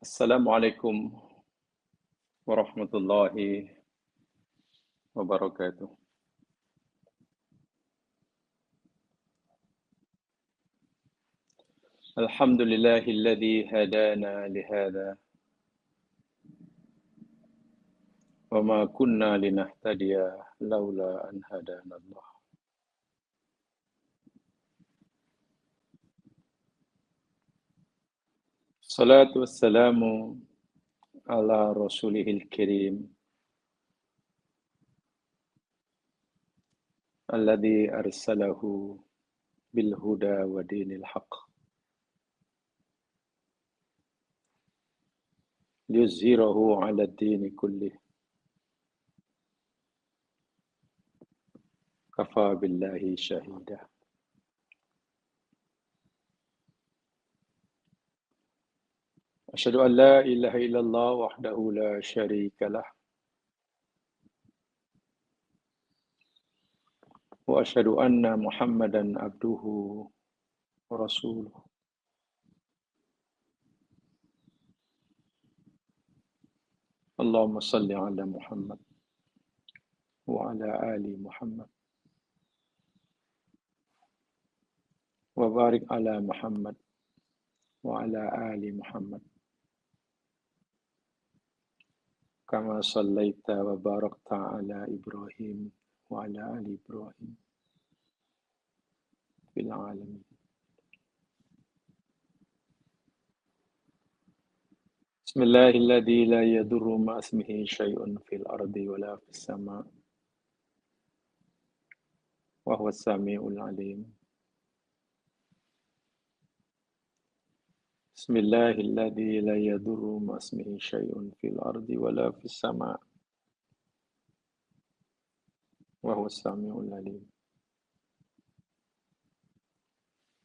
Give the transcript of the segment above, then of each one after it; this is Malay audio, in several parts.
Assalamualaikum warahmatullahi wabarakatuh. Alhamdulillahilladzi hadana lihada wa ma kunna linahtadiya laula an hadana Allah. Salatu wassalamu ala rasulihil kirim alladzi arsalahu bil huda wa dinil haqq liyuzhirahu ala dini kullih kafa billahi syahida. Asyhadu an la ilaha illallah wahdahu la syarika lah wa asyhadu anna Muhammadan abduhu wa rasuluh. Allahumma salli ala Muhammad wa ala ali Muhammad wa barik ala Muhammad wa ala ali Muhammad kama sallaita wa barakta ala Ibrahim wa ala ali Ibrahim fil alamin. Bismillahilladzi la yadurru ma ismihi syai'un fil ardi wa la fis sama' wa huwas samiul alim. Bismillahilladzi la yadurru ma ismihi syai'un fil ardi wa la fis sama' wa huwas samiul alim.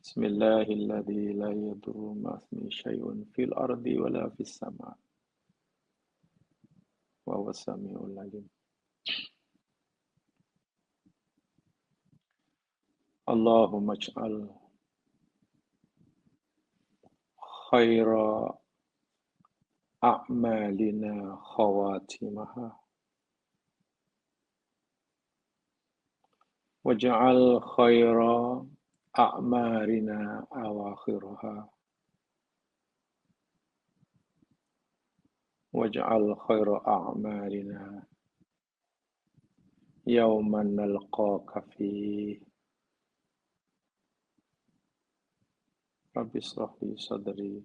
Bismillahilladzi la yadurru ma ismihi syai'un fil ardi wa la fis sama' wa huwas samiul alim. Allahumma ij'al khaira a'malina khawatimaha waj'al khaira a'marina awakhiraha waj'al khaira a'marina yawman nalqaka fihi. Rabbi shrah li sadri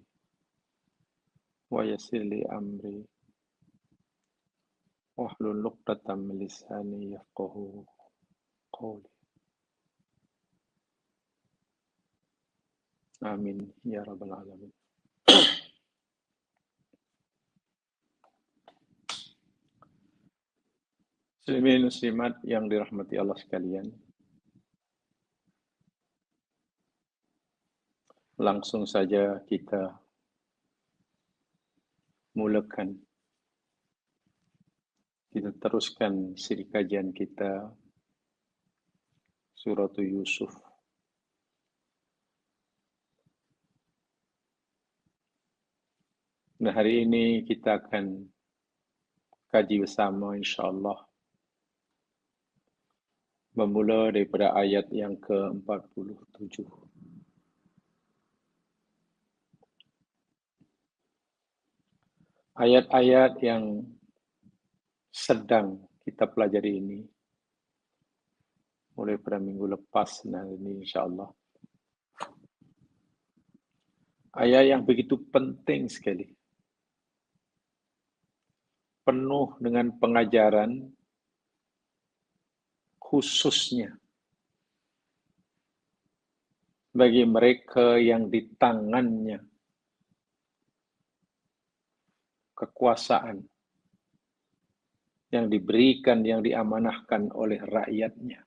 wa yassir li amri wahlul 'uqdatam min lisani yafqahu qawli. Amin ya rabbal alamin. Muslimin muslimat yang dirahmati Allah sekalian. Langsung saja kita mulakan. Kita teruskan siri kajian kita Surah Yusuf. Nah, hari ini kita akan kaji bersama insyaAllah. Bermula daripada ayat yang ke-47. Ayat-ayat yang sedang kita pelajari ini, mulai pada minggu lepas dan ini insyaAllah. Ayat yang begitu penting sekali. Penuh dengan pengajaran khususnya bagi mereka yang di tangannya kekuasaan yang diberikan, yang diamanahkan oleh rakyatnya.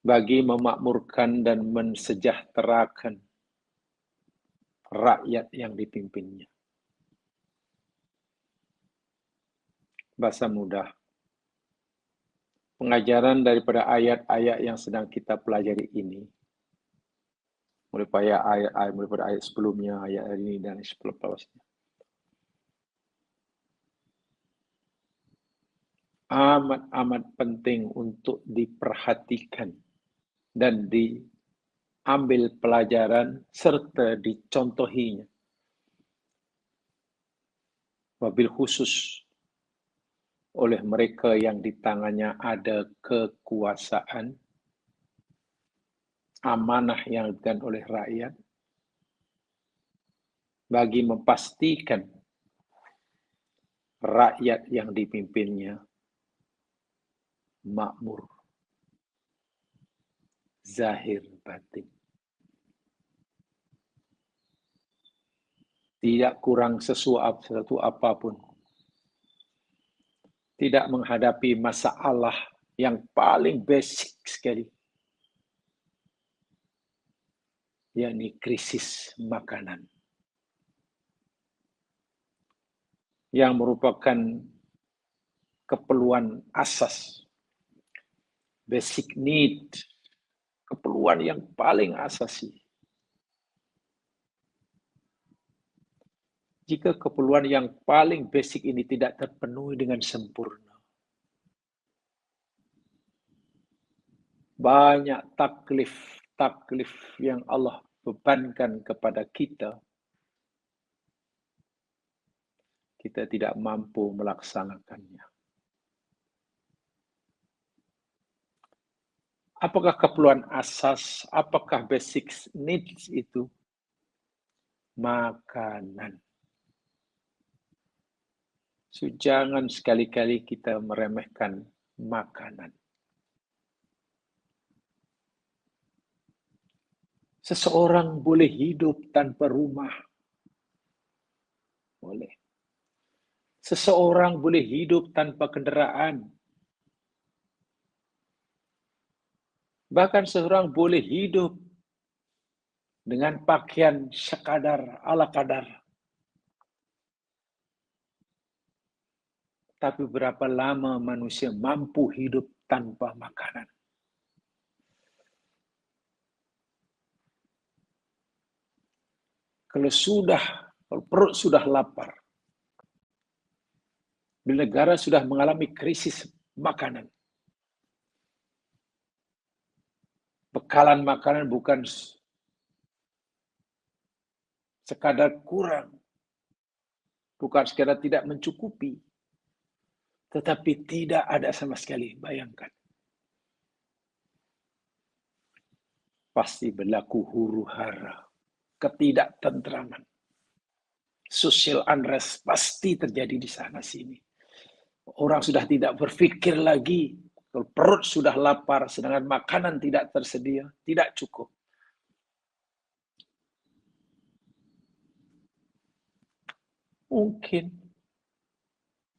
Bagi memakmurkan dan mensejahterakan rakyat yang dipimpinnya. Bahasa mudah. Pengajaran daripada ayat-ayat yang sedang kita pelajari ini mulai pada ayat sebelumnya, ayat hari ini dan seterusnya. Amat penting untuk diperhatikan dan diambil pelajaran serta dicontohinya. Wabil khusus oleh mereka yang di tangannya ada kekuasaan, amanah yang diberikan oleh rakyat, bagi memastikan rakyat yang dipimpinnya makmur, zahir batin. Tidak kurang sesuatu apapun. Tidak menghadapi masalah yang paling basic sekali, yakni krisis makanan, yang merupakan keperluan asas, basic need, keperluan yang paling asasi. Jika keperluan yang paling basic ini tidak terpenuhi dengan sempurna, banyak taklif yang Allah bebankan kepada kita, kita tidak mampu melaksanakannya. Apakah keperluan asas, apakah basic needs itu? Makanan. So, jangan sekali-kali kita meremehkan makanan. Seseorang boleh hidup tanpa rumah. Boleh. Seseorang boleh hidup tanpa kendaraan. Bahkan seseorang boleh hidup dengan pakaian sekadar, ala kadar. Tapi berapa lama manusia mampu hidup tanpa makanan? Kalau perut sudah lapar, bila negara sudah mengalami krisis makanan, bekalan makanan bukan sekadar kurang, bukan sekadar tidak mencukupi, tetapi tidak ada sama sekali. Bayangkan. Pasti berlaku huru-hara, ketidaktentraman, social unrest pasti terjadi di sana sini. Orang sudah tidak berpikir lagi, kalau perut sudah lapar, sedangkan makanan tidak tersedia, tidak cukup. Mungkin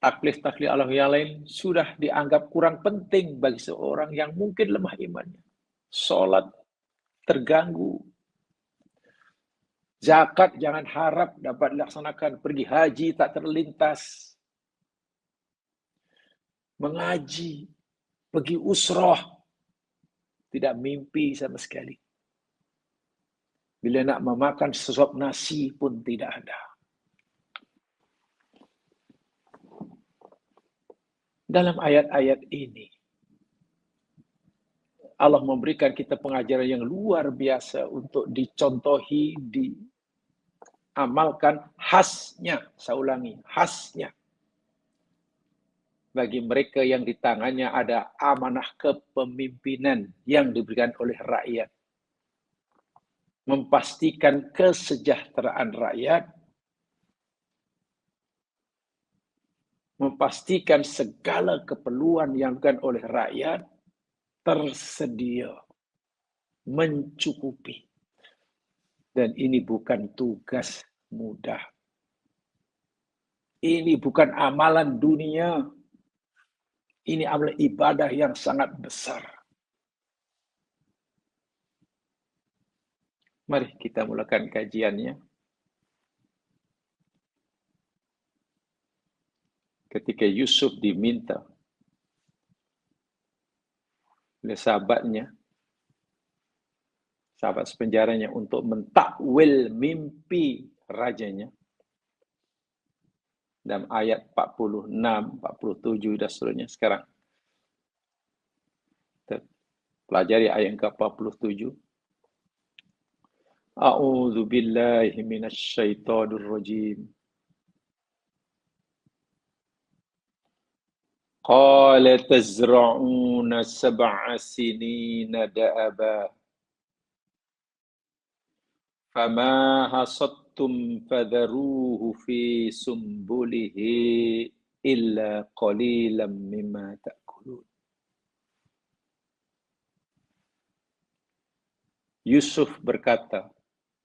taklif-taklif Allah yang lain sudah dianggap kurang penting bagi seorang yang mungkin lemah imannya. Sholat terganggu. Zakat jangan harap dapat dilaksanakan. Pergi haji tak terlintas. Mengaji, pergi usroh, tidak mimpi sama sekali. Bila nak memakan sesuap nasi pun tidak ada. Dalam ayat-ayat ini, Allah memberikan kita pengajaran yang luar biasa untuk dicontohi, diamalkan, khasnya, saya ulangi, khasnya. Bagi mereka yang di tangannya ada amanah kepemimpinan yang diberikan oleh rakyat. Memastikan kesejahteraan rakyat, memastikan segala keperluan yang diberikan oleh rakyat tersedia, mencukupi. Dan ini bukan tugas mudah. Ini bukan amalan dunia. Ini amalan ibadah yang sangat besar. Mari kita mulakan kajiannya. Ketika Yusuf diminta oleh sahabatnya, sahabat sepenjaranya, untuk mentakwil mimpi rajanya. Dalam ayat 46, 47 dan seterusnya. Sekarang kita pelajari ayat ke-47. A'udzu billahi minasyaitonir rajim. Qala tazra'una sab'a sinina da'aba fama hasadtum fadharuhu fi sumbulihi illa qalilan mimma ta'kulun. Yusuf berkata,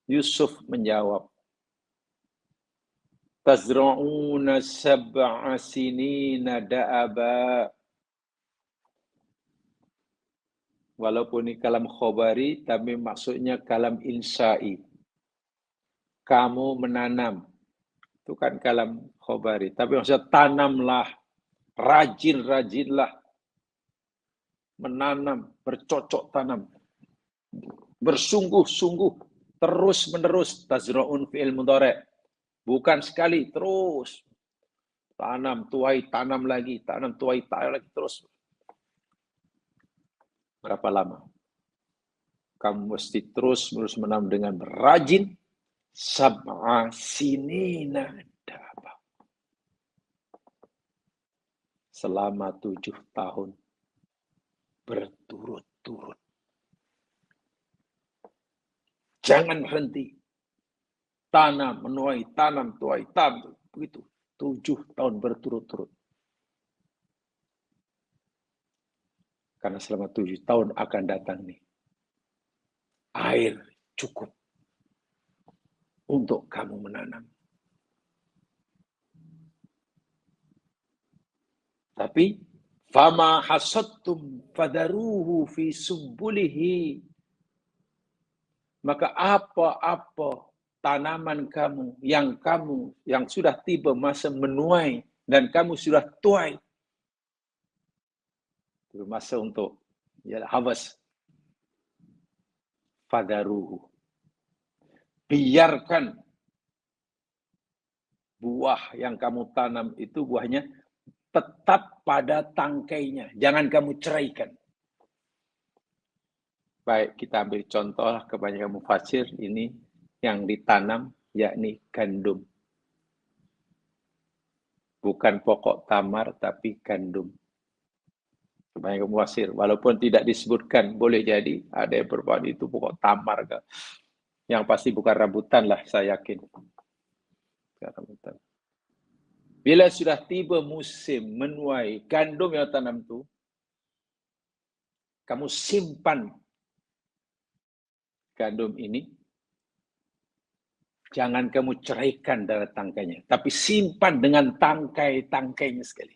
Yusuf menjawab, tazra'una sab'a sinina da'aba. Walaupun ini kalam khobari, tapi maksudnya kalam insya'i. Kamu menanam. Itu kan kalam khobari. Tapi maksudnya tanamlah, rajin-rajinlah. Menanam, bercocok tanam. Bersungguh-sungguh, terus-menerus. Tazra'un fi'il mudhari'. Bukan sekali, terus. Tanam, tuai, tanam lagi. Tanam, tuai, tanam lagi, terus. Berapa lama? Kamu mesti terus-menerus menanam dengan rajin. Sab'a sinina da'aba. Selama 7 tahun. Berturut-turut. Jangan berhenti. Tanam, menuai, tanam, tuai, tanam. Begitu. 7 tahun berturut-turut. Karena selama 7 tahun akan datang nih. Air cukup untuk kamu menanam. Tapi fama hasadtum fadaruhu fi sumbulihi. Maka apa-apa tanaman kamu yang sudah tiba masa menuai dan kamu sudah tuai. Itu masa untuk harvest. Fadaruhu. Biarkan buah yang kamu tanam itu buahnya tetap pada tangkainya. Jangan kamu ceraikan. Baik, kita ambil contoh kebanyakan mufasir ini yang ditanam yakni gandum. Bukan pokok tamar tapi gandum. Kebanyakan mufasir, walaupun tidak disebutkan, boleh jadi ada yang berbuat itu pokok tamar. Yang pasti bukan rambutan lah, saya yakin. Bukan rambutan. Bila sudah tiba musim menuai gandum yang tanam itu, kamu simpan gandum ini, jangan kamu ceraikan dari tangkainya, tapi simpan dengan tangkai-tangkainya sekali.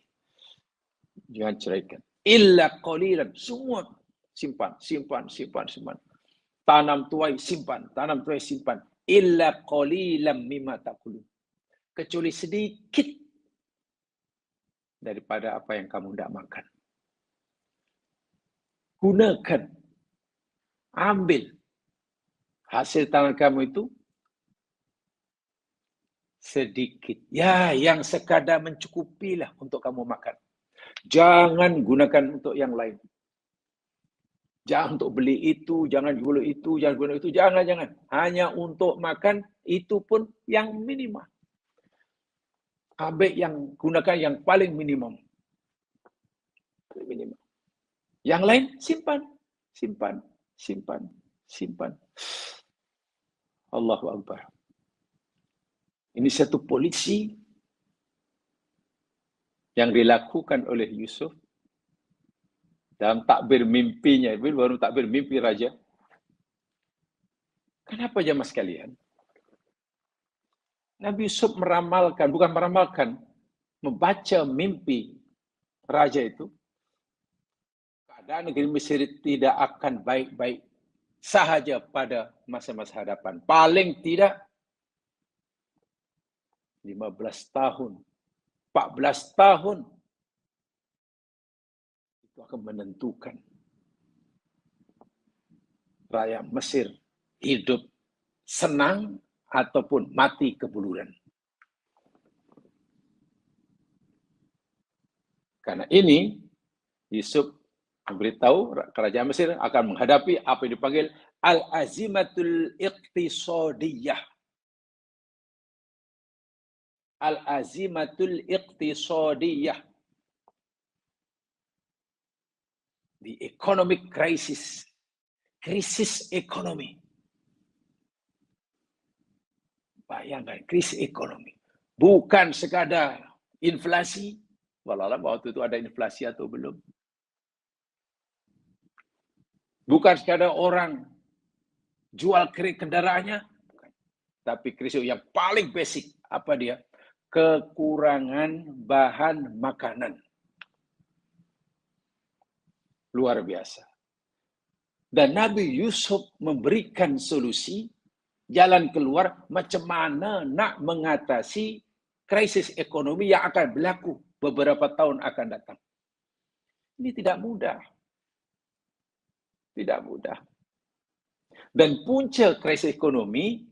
Jangan ceraikan. Illa qalilan, semua simpan. Tanam tuai simpan. Illa qalilan mimma ta'kulun. Kecuali sedikit daripada apa yang kamu tidak makan. Gunakan, ambil hasil tangan kamu itu sedikit. Ya, yang sekadar mencukupilah untuk kamu makan. Jangan gunakan untuk yang lain. Jangan untuk beli itu, jangan guna itu, jangan. Hanya untuk makan, itu pun yang minimal. Ambil yang gunakan yang paling minimum. Yang lain simpan. Allahu Akbar. Ini satu polisi yang dilakukan oleh Yusuf dalam takbir mimpinya. Baru takbir mimpi raja. Kenapa jemaah sekalian? Nabi Yusuf membaca mimpi raja itu. Keadaan negeri Mesir tidak akan baik-baik sahaja pada masa-masa hadapan. Paling tidak 15 tahun, 14 tahun. Itu akan menentukan rakyat Mesir hidup senang ataupun mati kebuluran. Karena ini Yusuf memberitahu kerajaan Mesir akan menghadapi apa yang dipanggil al-azimatul iqtisadiyah. Al-azimatul iqtisadiyah. The economic crisis. Krisis ekonomi. Bayangkan, krisis ekonomi. Bukan sekadar inflasi. Walau waktu itu ada inflasi atau belum. Bukan sekadar orang jual kendaraannya. Bukan. Tapi krisis yang paling basic. Apa dia? Kekurangan bahan makanan. Luar biasa. Dan Nabi Yusuf memberikan solusi, jalan keluar macam mana nak mengatasi krisis ekonomi yang akan berlaku beberapa tahun akan datang. Ini tidak mudah. Tidak mudah. Dan punca krisis ekonomi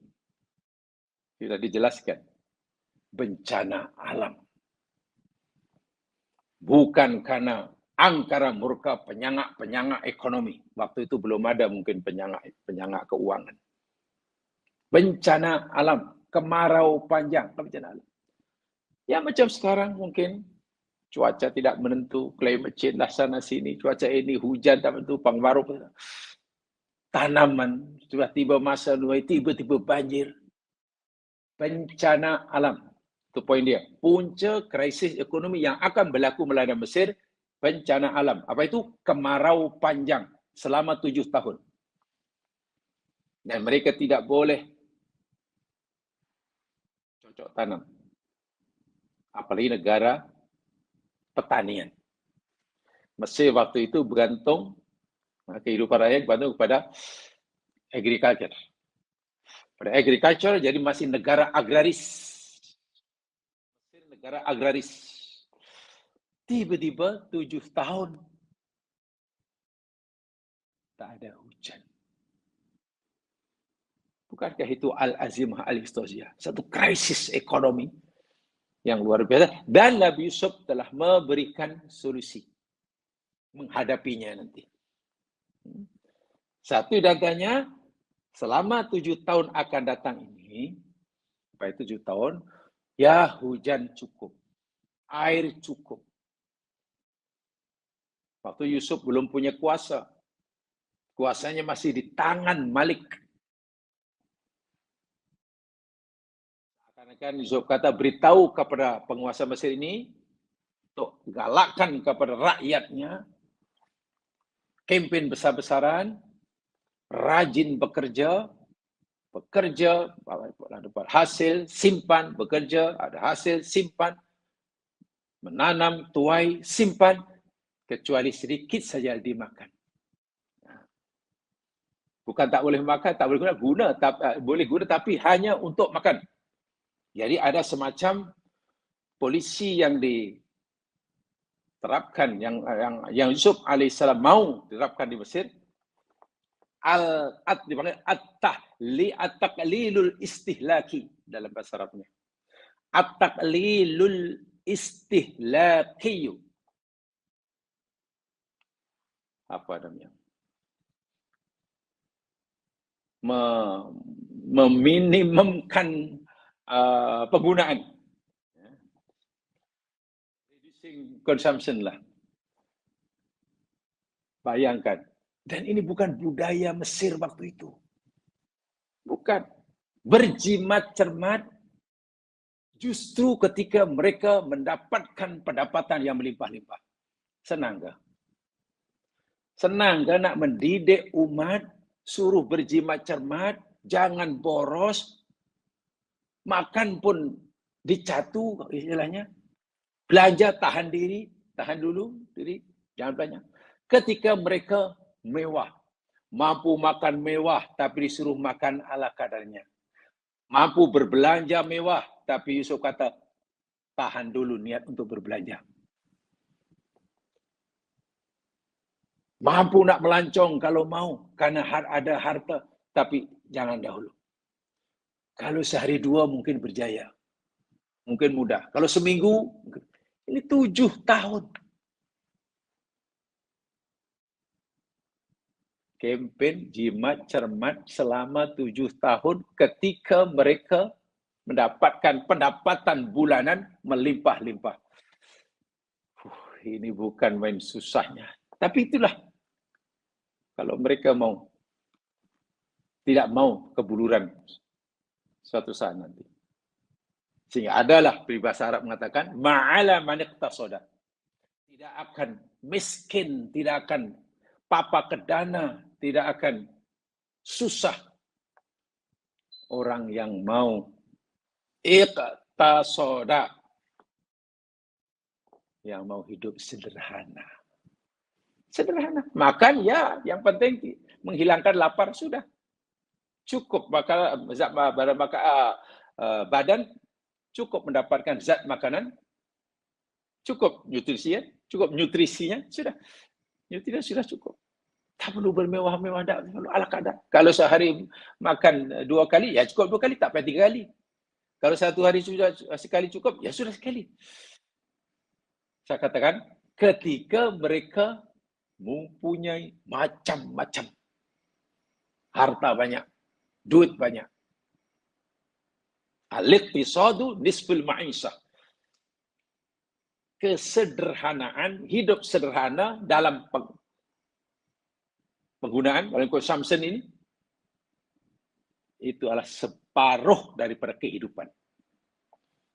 sudah dijelaskan. Bencana alam. Bukan karena angkara murka penyangak ekonomi. Waktu itu belum ada mungkin penyangak keuangan. Bencana alam, kemarau panjang, bencana alam. Ya macam sekarang mungkin cuaca tidak menentu, climate change lah sana sini, cuaca ini hujan tak menentu, pangmaru, tanaman tiba-tiba masa nuai, tiba-tiba banjir. Bencana alam. Itu poin dia. Punca krisis ekonomi yang akan berlaku melanda Mesir, bencana alam. Apa itu? Kemarau panjang selama 7 tahun. Dan mereka tidak boleh cocok tanam. Apalagi negara pertanian. Mesir waktu itu bergantung, kehidupan rakyat bergantung kepada agriculture. Pada agriculture jadi masih negara agraris. Mesir negara agraris. Tiba-tiba 7 tahun tak ada hujan. Bukankah itu al-azimah al-iqtisadiyah? Satu krisis ekonomi yang luar biasa. Dan Nabi Yusuf telah memberikan solusi menghadapinya nanti. Satu datanya, selama 7 tahun akan datang ini, sampai 7 tahun, ya hujan cukup, air cukup. Waktu Yusuf belum punya kuasa. Kuasanya masih di tangan Malik. Akan Yusuf kata beritahu kepada penguasa Mesir ini untuk galakkan kepada rakyatnya, kempen besar-besaran, rajin bekerja, dapat hasil, simpan, bekerja, ada hasil, simpan, menanam, tuai, simpan, kecuali sedikit saja dimakan. Bukan tak boleh makan, tak boleh guna, boleh guna tapi hanya untuk makan. Jadi ada semacam polisi yang diterapkan, yang Yusuf alaihissalam mau diterapkan di Mesir, dipanggil at-taqlilul istihlaki dalam bahasa Arabnya. At-taqlilul istihlaki. Apa namanya? Meminimumkan penggunaan. Reducing consumption lah. Bayangkan. Dan ini bukan budaya Mesir waktu itu. Bukan. Berjimat cermat justru ketika mereka mendapatkan pendapatan yang melimpah-limpah. Senang ke? Senang ke nak mendidik umat, suruh berjimat cermat, jangan boros, makan pun dicatu istilahnya, belanja tahan dulu diri, jangan belanja. Ketika mereka mewah, mampu makan mewah tapi disuruh makan ala kadarnya, mampu berbelanja mewah tapi Yusuf kata tahan dulu niat untuk berbelanja. Mampu nak melancong kalau mau karena ada harta, tapi jangan dahulu. Kalau sehari dua mungkin berjaya, mungkin mudah. Kalau seminggu, ini 7 tahun. Kempen jimat cermat selama 7 tahun ketika mereka mendapatkan pendapatan bulanan melimpah-limpah. Ini bukan main susahnya. Tapi itulah, kalau mereka tidak mau kebuluran suatu saat nanti. Sehingga adalah peribahasa Arab mengatakan, ma'ala man iqtasada. Tidak akan miskin, tidak akan papa kedana, tidak akan susah orang yang mau iqtasada, yang mau hidup sederhana. Sederhana. Makan ya, yang penting menghilangkan lapar sudah. Cukup badan cukup mendapatkan zat makanan, cukup nutrisinya sudah. Nutrisinya sudah cukup. Tak perlu bermewah-mewah, tak perlu ala kadar. Kalau sehari makan 2 kali, ya cukup 2 kali, tak payah 3 kali. Kalau satu hari sudah sekali cukup, ya sudah sekali. Saya katakan, ketika mereka mempunyai macam-macam harta banyak, duit banyak. Al-iqtisadu nisful ma'isah. Kesederhanaan, hidup sederhana dalam penggunaan, dalam consumption ini, itu adalah separuh daripada kehidupan.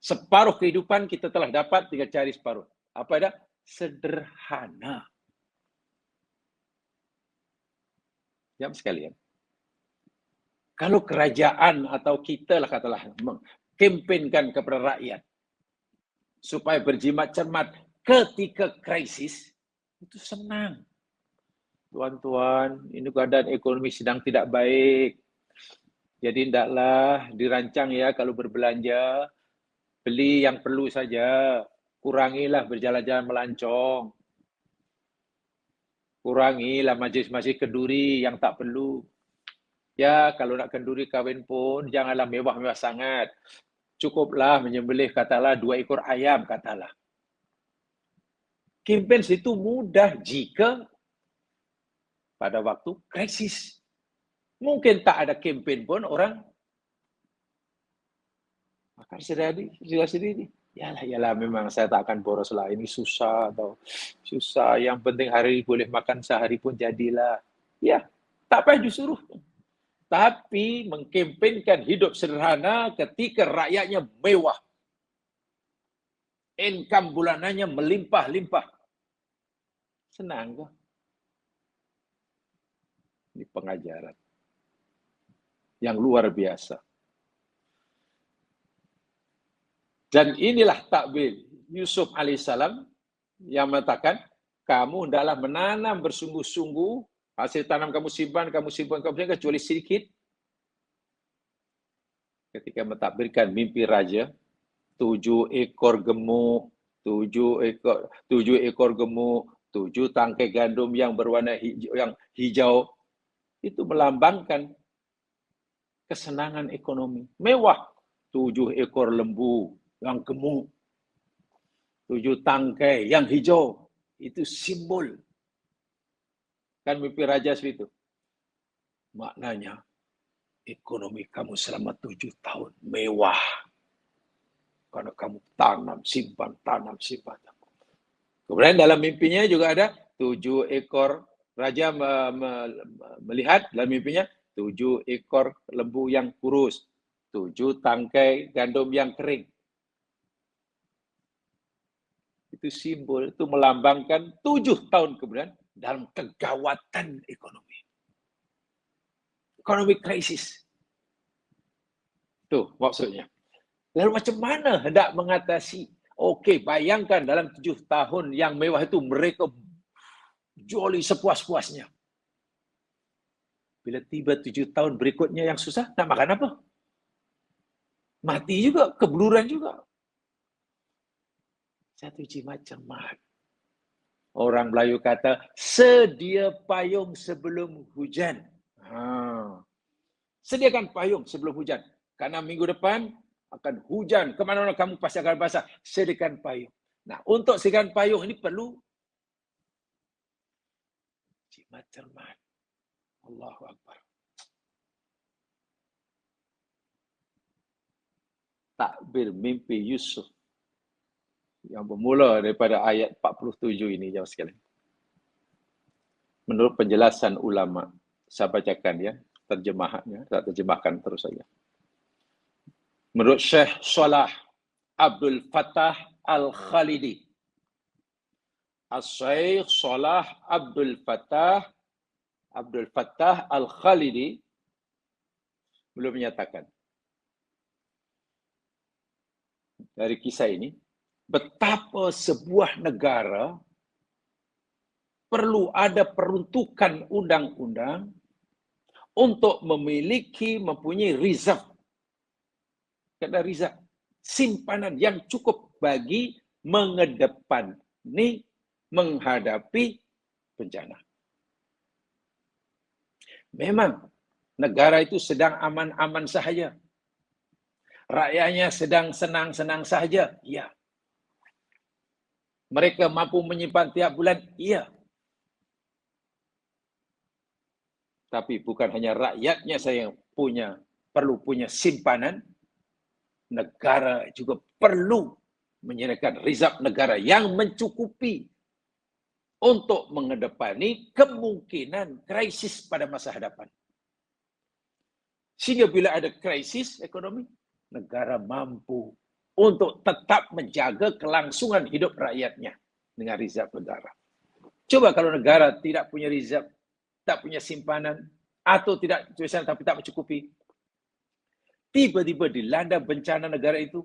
Separuh kehidupan kita telah dapat, tinggal cari separuh. Apa ada? Sederhana. Jam sekalian. Kalau kerajaan atau kita lah katalah mengkampenkan kepada rakyat supaya berjimat cermat ketika krisis, itu senang. Tuan-tuan, ini keadaan ekonomi sedang tidak baik. Jadi hendaklah dirancang ya kalau berbelanja, beli yang perlu saja. Kurangilah berjalan-jalan melancong. Kurangilah majlis-majlis kenduri yang tak perlu. Ya, kalau nak kenduri kahwin pun janganlah mewah-mewah sangat. Cukuplah menyembelih katalah 2 ekor ayam katalah. Kempen itu mudah jika pada waktu krisis. Mungkin tak ada kempen pun orang makan sendiri. Yalah, memang saya tak akan boros lah. Ini susah atau susah. Yang penting hari boleh makan sehari pun jadilah. Ya, tak payah disuruh. Tapi mengkampenkan hidup sederhana ketika rakyatnya mewah. Income bulanannya melimpah-limpah. Senang kok. Ini pengajaran yang luar biasa. Dan inilah takbir Yusuf alaihissalam yang mengatakan, kamu hendaklah menanam bersungguh-sungguh, hasil tanam kamu simpan, kecuali sedikit. Ketika mentakbirkan mimpi raja, 7 ekor gemuk, 7 tangkai gandum yang berwarna hijau, itu melambangkan kesenangan ekonomi. Mewah. 7 ekor lembu yang gemuk, 7 tangkai yang hijau, itu simbol. Kan mimpi raja itu. Maknanya, ekonomi kamu selama 7 tahun mewah. Karena kamu tanam, simpan. Kemudian dalam mimpinya juga ada 7 ekor, raja melihat dalam mimpinya 7 ekor lembu yang kurus, 7 tangkai gandum yang kering. Itu simbol, itu melambangkan 7 tahun kemudian dalam kegawatan ekonomi. Ekonomi krisis. Tuh maksudnya. Lalu macam mana hendak mengatasi? Okey, bayangkan dalam 7 tahun yang mewah itu mereka joli sepuas-puasnya. Bila tiba 7 tahun berikutnya yang susah, nak makan apa? Mati juga, kebuluran juga. Satu jimat cermat. Orang Melayu kata, sedia payung sebelum hujan. Sediakan payung sebelum hujan. Karena minggu depan akan hujan. Kemana-mana kamu pasti akan basah. Sediakan payung. Nah, untuk sediakan payung ini perlu jimat cermat. Allahu Akbar. Takbir mimpi Yusuf. Yang bermula daripada ayat 47 ini, jemaah sekalian. Menurut penjelasan ulama, saya bacakan ya, terjemahannya, saya terjemahkan terus saja. Menurut Syekh Salah Abdul Fattah Al-Khalidi, Syekh Salah Abdul Fattah Al-Khalidi belum menyatakan dari kisah ini betapa sebuah negara perlu ada peruntukan undang-undang untuk mempunyai reserve. Kata reserve, simpanan yang cukup bagi menghadapi bencana. Memang negara itu sedang aman-aman sahaja. Rakyatnya sedang senang-senang sahaja. Ya. Mereka mampu menyimpan tiap bulan. Ya. Tapi bukan hanya rakyatnya saya yang perlu punya simpanan. Negara juga perlu menyediakan reserve negara yang mencukupi untuk menghadapi kemungkinan krisis pada masa hadapan. Sehingga bila ada krisis ekonomi, negara mampu untuk tetap menjaga kelangsungan hidup rakyatnya dengan reserve negara. Coba kalau negara tidak punya reserve, tak punya simpanan, atau tidak tapi tak mencukupi, tiba-tiba dilanda bencana negara itu,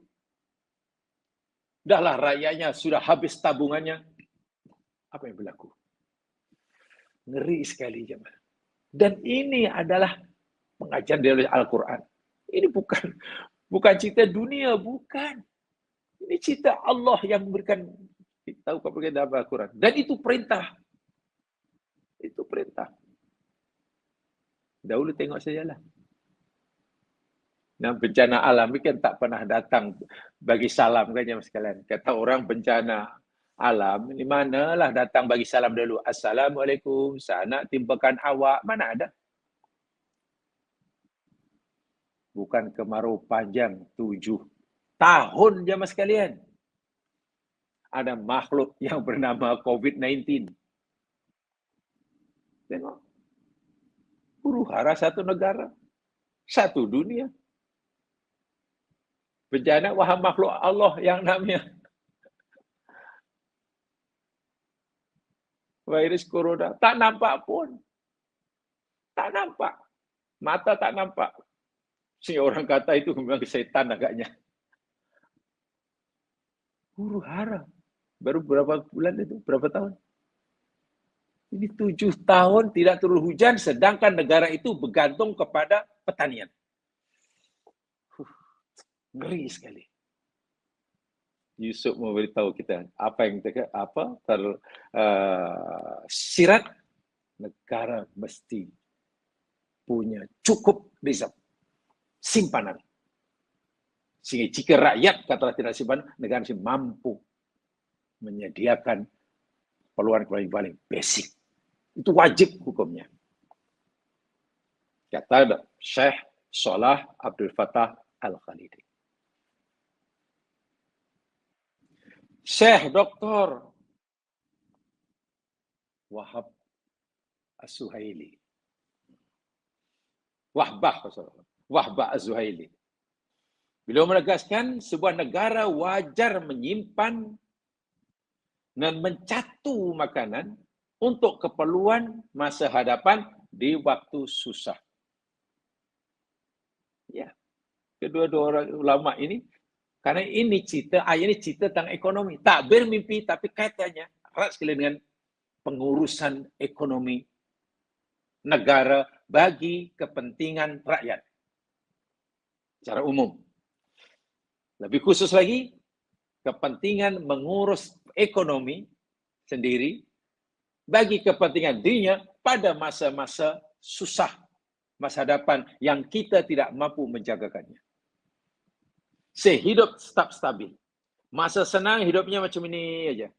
dahlah rakyatnya sudah habis tabungannya, apa yang berlaku? Ngeri sekali jemaah. Dan ini adalah pengajaran dari Al-Quran. Ini bukan cerita dunia, bukan. Ini cerita Allah yang memberikan tahu kepada dalam Al-Quran. Dan itu perintah. Itu perintah. Dahulu tengok sajalah. Nah, bencana alam ini kan tak pernah datang bagi salam kan jemaah sekalian. Kata orang bencana alam, ini manalah datang bagi salam dulu. Assalamualaikum, saya nak timpakan awak. Mana ada? Bukan kemarau panjang 7 tahun jemaah sekalian. Ada makhluk yang bernama COVID-19. Tengok. Huru-hara satu negara. Satu dunia. Bencana wahai makhluk Allah yang namanya virus corona. Tak nampak pun. Tak nampak. Mata tak nampak. Si orang kata itu memang setan agaknya. Huru-hara. Baru berapa bulan itu? Berapa tahun? Ini 7 tahun tidak turun hujan, sedangkan negara itu bergantung kepada pertanian. Ngeri sekali. Yusuf memberitahu kita apa yang tersirat, negara mesti punya cukup reserve simpanan. Sehingga jika rakyat katalah tidak simpan, negara mesti mampu menyediakan keperluan paling basic. Itu wajib hukumnya. Kata Syekh Salah Abdul Fattah Al-Khalidi. Syekh Dr. Wahab Az-Zuhaili. Wahbah Az-Zuhaili. Beliau menegaskan sebuah negara wajar menyimpan dan mencatu makanan untuk keperluan masa hadapan di waktu susah. Ya, kedua-dua orang ulama ini, karena ini ayat ini cerita tentang ekonomi. Tak bermimpi, tapi kaitannya erat sekali dengan pengurusan ekonomi negara bagi kepentingan rakyat secara umum. Lebih khusus lagi, kepentingan mengurus ekonomi sendiri bagi kepentingan dirinya pada masa-masa susah masa depan yang kita tidak mampu menjagakannya. Sehidup tetap stabil. Masa senang hidupnya macam ini aja.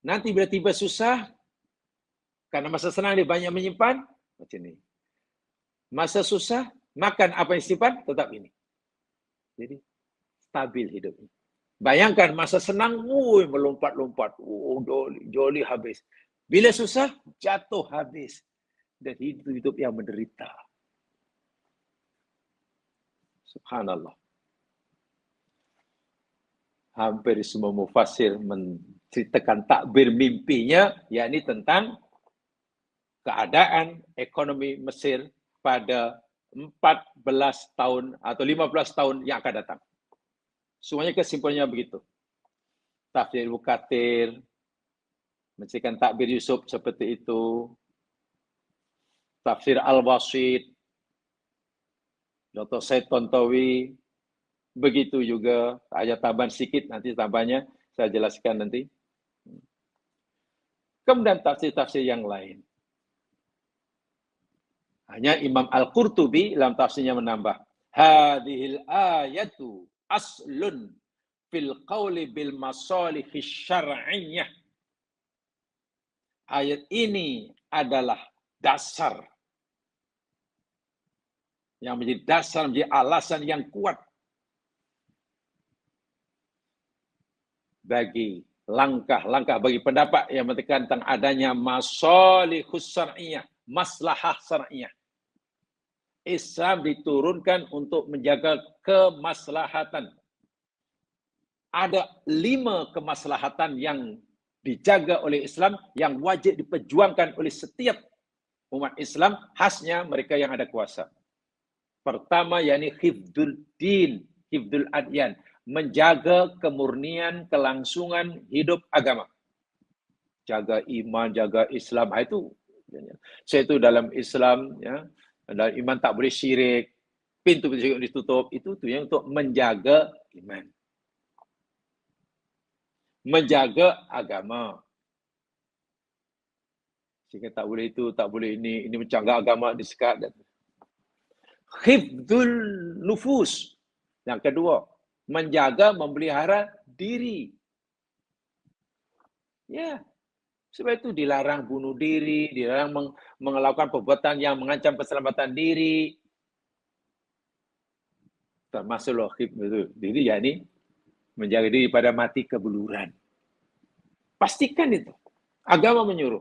Nanti bila tiba susah, karena masa senang dia banyak menyimpan, macam ini. Masa susah, makan apa yang simpan, tetap ini. Jadi, stabil hidupnya. Bayangkan masa senang, melompat-lompat. Joli habis. Bila susah, jatuh habis. Dan hidup yang menderita. Subhanallah. Hampir semua mufassir menceritakan takbir mimpinya, yakni tentang keadaan ekonomi Mesir pada 14 tahun atau 15 tahun yang akan datang. Semuanya kesimpulannya begitu. Tafsir Ibnu Katsir menceritakan takbir Yusuf seperti itu. Tafsir Al-Wasit, Dr. Said Tontowi, begitu juga. Ada tambahan sedikit, nanti tambahnya saya jelaskan nanti. Kemudian tafsir-tafsir yang lain. Hanya Imam Al-Qurtubi dalam tafsirnya menambah, hadhil ayatu aslun fil qawli bil masalihi syar'iyyah. Ayat ini adalah dasar yang menjadi dasar, menjadi alasan yang kuat bagi langkah-langkah, bagi pendapat yang menekan tentang adanya masalihus syar'iyyah, maslahah syar'iyyah. Islam diturunkan untuk menjaga kemaslahatan. Ada 5 kemaslahatan yang dijaga oleh Islam, yang wajib diperjuangkan oleh setiap umat Islam, khasnya mereka yang ada kuasa. Pertama, yakni hifdzul din, hifdzul adyan, menjaga kemurnian, kelangsungan hidup agama. Jaga iman, jaga Islam. Itu saya itu dalam Islam, ya, dalam iman tak boleh syirik, pintu syirik ditutup. Itu yang untuk menjaga iman, menjaga agama. Sehingga tak boleh itu, tak boleh ini menjaga agama disekat. Hifdzul nufus. Yang kedua, menjaga, memelihara diri. Ya, sebab itu dilarang bunuh diri, dilarang melakukan perbuatan yang mengancam keselamatan diri. Termasuk hifdzul diri, yakni menjaga diri pada mati kebuluran. Pastikan itu. Agama menyuruh.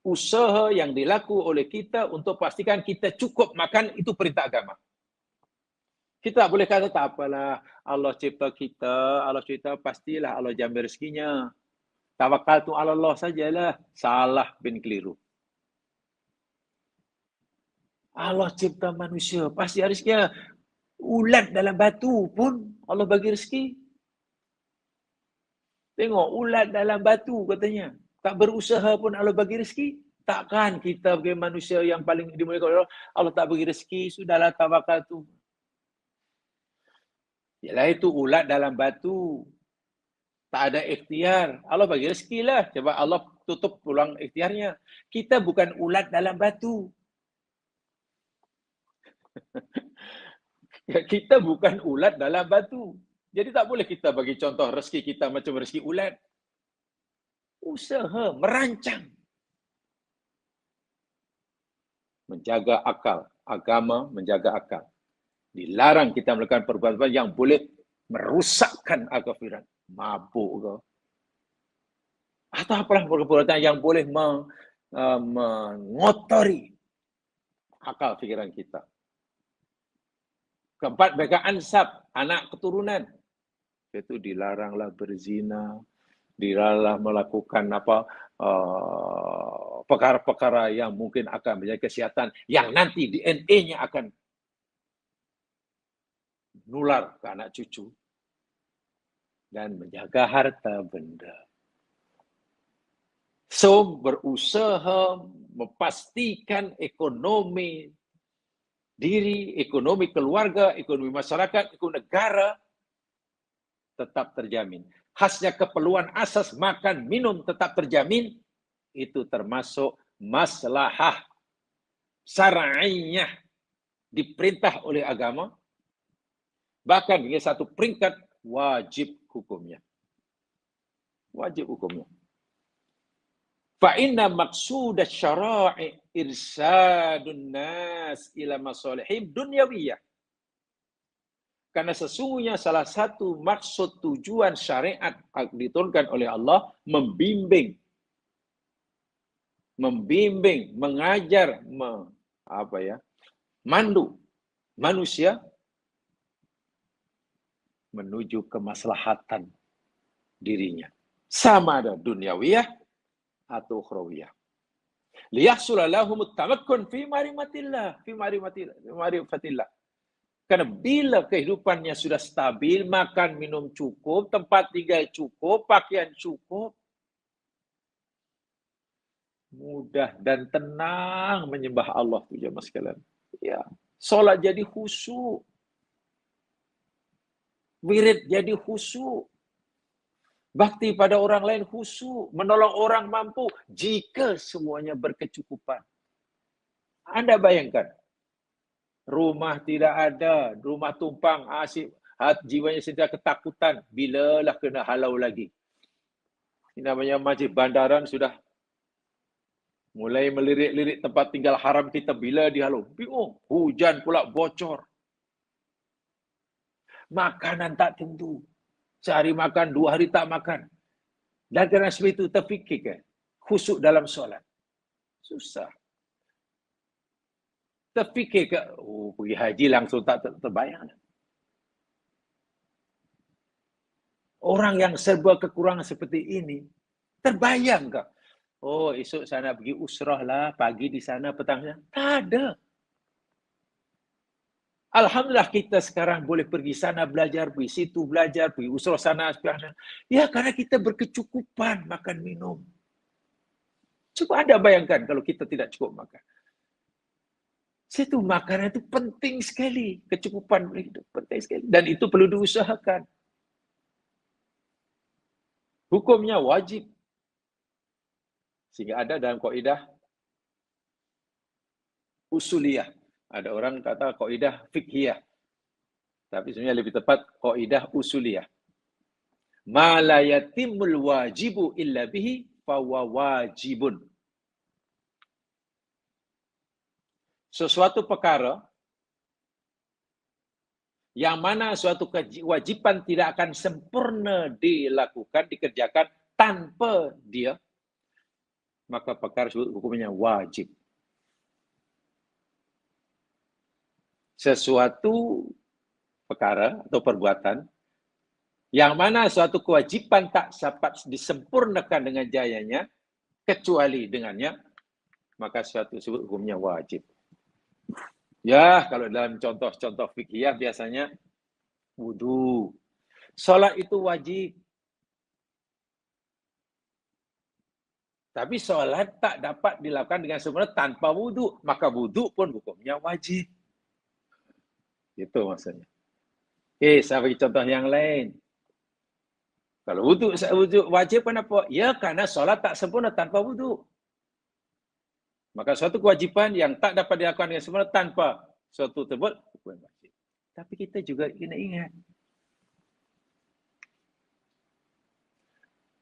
Usaha yang dilakukan oleh kita untuk pastikan kita cukup makan, itu perintah agama. Kita tak boleh kata, tak apalah, Allah cipta kita, Allah cipta, pastilah Allah jamin rezekinya. Tawakal tu ala Allah sajalah. Salah bin keliru. Allah cipta manusia, pasti rezekinya. Ulat dalam batu pun Allah bagi rezeki. Tengok, ulat dalam batu katanya. Tak berusaha pun Allah bagi rezeki. Takkan kita sebagai manusia yang paling dimuliakan oleh Allah, Allah tak bagi rezeki, sudahlah tawakal tu. Yalah, itu ulat dalam batu. Tak ada ikhtiar. Allah bagi rezeki lah. Sebab Allah tutup peluang ikhtiarnya. Kita bukan ulat dalam batu. Kita bukan ulat dalam batu. Jadi tak boleh kita bagi contoh rezeki kita macam rezeki ulat. Usaha, merancang. Menjaga akal. Agama menjaga akal. Dilarang kita melakukan perbuatan yang boleh merusakkan akal fikiran. Mabuk ke. Atau apalah perbuatan yang boleh mengotori akal fikiran kita. Keempat, mereka ansab, anak keturunan. Itu dilaranglah berzina, dilaranglah melakukan perkara-perkara yang mungkin akan menjaga kesihatan, yang nanti DNA-nya akan nular ke anak cucu. Dan menjaga harta benda. So, berusaha memastikan ekonomi diri, ekonomi keluarga, ekonomi masyarakat, ekonomi negara tetap terjamin. Khasnya keperluan asas makan, minum tetap terjamin. Itu termasuk maslahah syar'iyah, diperintah oleh agama, bahkan hingga satu peringkat wajib hukumnya. Wajib hukumnya. Fa inna maqsud asy-syara'i irsadun nas ila masalihim dunyawiyah. Karena sesungguhnya salah satu maksud tujuan syariat diturunkan oleh Allah membimbing, mengajar, mandu manusia menuju kemaslahatan dirinya. Sama ada duniawiyah atau ukhrawiyah. Liyahsula lahumut tamakkun fi ma'rifatillah, Karena bila kehidupannya sudah stabil, makan minum cukup, tempat tinggal cukup, pakaian cukup, mudah dan tenang menyembah Allah tuh jemaah sekalian. Ya, salat jadi khusyuk. Wirid jadi khusyuk. Bakti pada orang lain khusyuk, menolong orang mampu jika semuanya berkecukupan. Anda bayangkan, rumah tidak ada, rumah tumpang, asyik, jiwanya sentiasa ketakutan, bilalah kena halau lagi. Ini namanya masjid bandaran sudah mulai melirik-lirik tempat tinggal haram kita, bila dihalau. Bingung, hujan pula bocor. Makanan tak tentu. Sehari makan, 2 hari tak makan. Dan kerana sebab itu terfikir kan, khusyuk dalam solat. Susah. Terfikir ke, pergi haji langsung tak terbayang. Orang yang serba kekurangan seperti ini, terbayang ke? Oh, esok sana pergi usrah lah, pagi di sana, petangnya. Tak ada. Alhamdulillah kita sekarang boleh pergi sana belajar, pergi situ belajar, pergi usrah sana. Ya, karena kita berkecukupan makan minum. Cuba Anda bayangkan kalau kita tidak cukup makan. Situ makanan itu penting sekali. Kecukupan itu penting sekali. Dan itu perlu diusahakan. Hukumnya wajib. Sehingga ada dalam kaidah usuliyah. Ada orang kata kaidah fiqhiyah. Tapi sebenarnya lebih tepat kaidah usuliyah. Ma la yatimul wajibu illa bihi fawa wajibun. Sesuatu perkara yang mana suatu kewajiban tidak akan sempurna dilakukan, dikerjakan tanpa dia, maka perkara tersebut hukumnya wajib. Sesuatu perkara atau perbuatan yang mana suatu kewajiban tak dapat disempurnakan dengan jayanya, kecuali dengannya, maka suatu tersebut hukumnya wajib. Ya, kalau dalam contoh-contoh fikih biasanya wudu. Salat itu wajib. Tapi salat tak dapat dilakukan dengan sempurna tanpa wudu, maka wudu pun hukumnya wajib. Itu maksudnya. Saya bagi contoh yang lain. Kalau wudu wajib kenapa? Ya, karena salat tak sempurna tanpa wudu. Maka suatu kewajiban yang tak dapat dilakukan dengan sempurna tanpa suatu tersebut hukum wajib. Tapi kita juga kena ingat,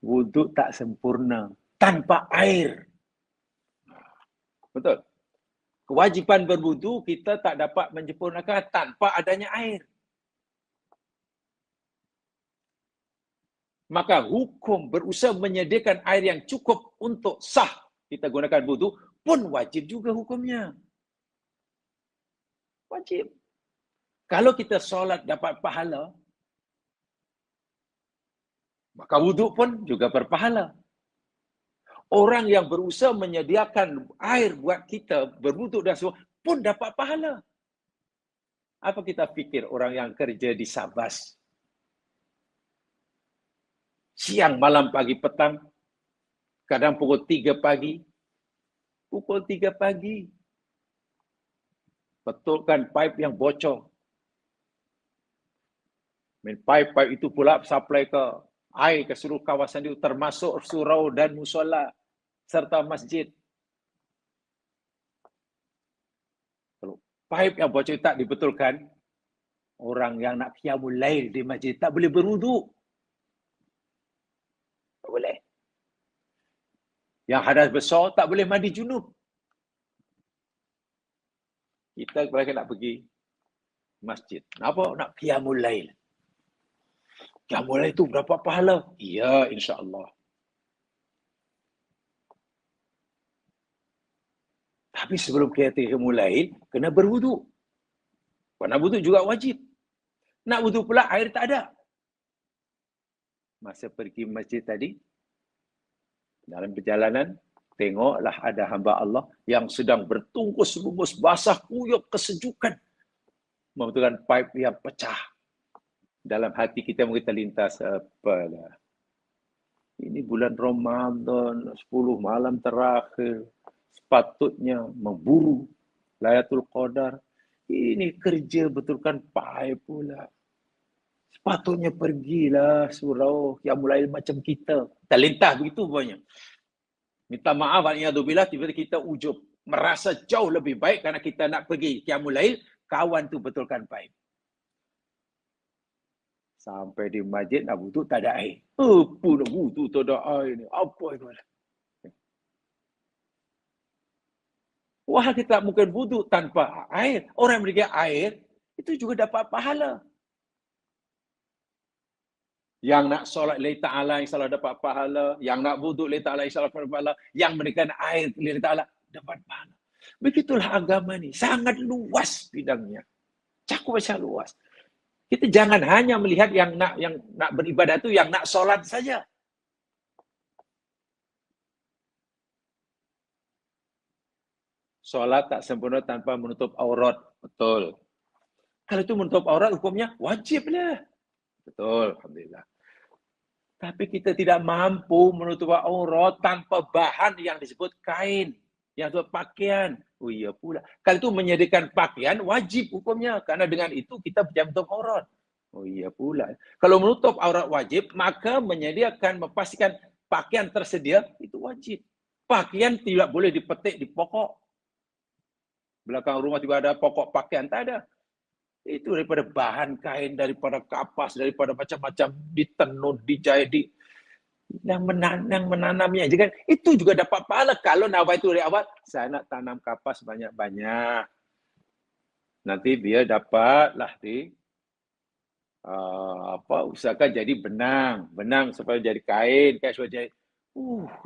wudu tak sempurna tanpa air. Betul. Kewajiban berwudu kita tak dapat menyempurnakan tanpa adanya air. Maka hukum berusaha menyediakan air yang cukup untuk sah kita gunakan wudu pun wajib juga hukumnya. Wajib. Kalau kita solat dapat pahala, maka wudu pun juga berpahala. Orang yang berusaha menyediakan air buat kita berwudu dan semua pun dapat pahala. Apa kita fikir orang yang kerja di Sabas? Siang, malam, pagi, petang. Kadang pukul 3 pagi. Pukul 3 pagi. Betulkan pipe yang bocor. Pipe-pipe itu pula supply ke air ke seluruh kawasan itu, termasuk surau dan musola serta masjid. Pipe yang bocor tak dibetulkan, orang yang nak qiyamul lail di masjid tak boleh berwuduk. Tak boleh. Yang hadas besar tak boleh mandi junub. Kita kalau nak pergi masjid, apa nak qiyamul lail. Qiyamul lail itu berapa pahala? Ya, insya-Allah. Tapi sebelum qiyamul lail, kena berwuduk. Karena wuduk juga wajib. Nak wuduk pula air tak ada. Masa pergi masjid tadi, dalam perjalanan, tengoklah ada hamba Allah yang sedang bertungkus-lumus basah kuyup kesejukan. Membetulkan pipe yang pecah. Dalam hati kita mungkin terlintas, apalah. Ini bulan Ramadan, 10 malam terakhir. Sepatutnya memburu Lailatul Qadar. Ini kerja betulkan pipe pula. Sepatutnya pergilah surau yang mulai macam kita. Terlintas begitu banyak. Minta maaf, alhamdulillah, tiba-tiba kita ujub. Merasa jauh lebih baik kerana kita nak pergi qiyamul lail, kawan tu betulkan baik. Sampai di masjid nak wuduk tak ada air. Apa nak wuduk tak ada air ni? Apa itu? Wah, kita mungkin wuduk tanpa air. Orang yang memiliki air, itu juga dapat pahala. Yang nak solat lillahi ta'ala, insyaAllah dapat pahala. Yang nak wuduk lillahi ta'ala, insyaAllah dapat pahala. Yang memberikan air lillahi ta'ala, dapat pahala. Begitulah agama ni. Sangat luas bidangnya. Cakup sangat luas. Kita jangan hanya melihat yang nak beribadah itu, yang nak solat saja. Solat tak sempurna tanpa menutup aurat. Betul. Kalau itu menutup aurat, hukumnya wajiblah. Betul, alhamdulillah. Tapi kita tidak mampu menutup aurat tanpa bahan yang disebut kain, yang disebut pakaian. Oh iya pula. Kalau itu menyediakan pakaian, wajib hukumnya. Karena dengan itu kita bisa menutup aurat. Oh iya pula. Kalau menutup aurat wajib, maka menyediakan, memastikan pakaian tersedia, itu wajib. Pakaian tidak boleh dipetik di pokok. Belakang rumah tiba ada pokok pakaian, tak ada. Itu daripada bahan kain, daripada kapas, daripada macam-macam ditenun, dijahit, yang menanamnya. Jadi, itu juga dapat pahala. Kalau nawai itu dari awal, saya nak tanam kapas banyak-banyak. Nanti biar dapatlah usahakan jadi benang supaya jadi kain, supaya jadi.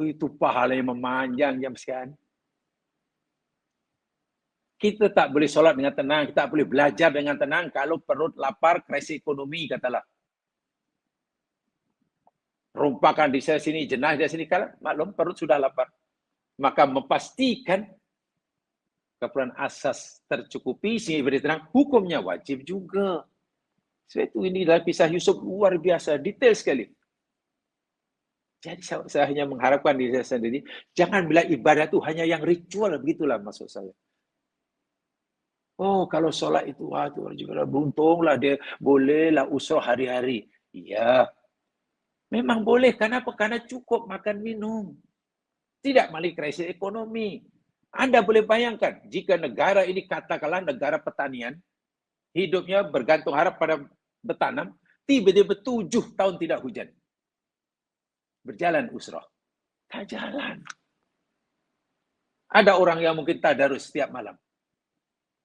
Itu pahala yang memanjang jam sekian. Kita tak boleh solat dengan tenang, kita tak boleh belajar dengan tenang kalau perut lapar, krisis ekonomi, katalah. Rompakan di sini, jenah di sini, kalau maklum perut sudah lapar. Maka memastikan keperluan asas tercukupi sehingga beri tenang, hukumnya wajib juga. Sebab itu ini dalam kisah Yusuf luar biasa, detail sekali. Jadi saya hanya mengharapkan diri saya sendiri, jangan bila ibadah itu hanya yang ritual, begitulah maksud saya. Oh, kalau solat itu, itu juga beruntunglah dia bolehlah usrah hari-hari. Iya. Memang boleh. Kenapa? Karena cukup makan minum. Tidak melalui krisis ekonomi. Anda boleh bayangkan, jika negara ini katakanlah negara pertanian, hidupnya bergantung harap pada bertanam, tiba-tiba 7 tahun tidak hujan. Berjalan usrah. Tak jalan. Ada orang yang mungkin tadarus setiap malam.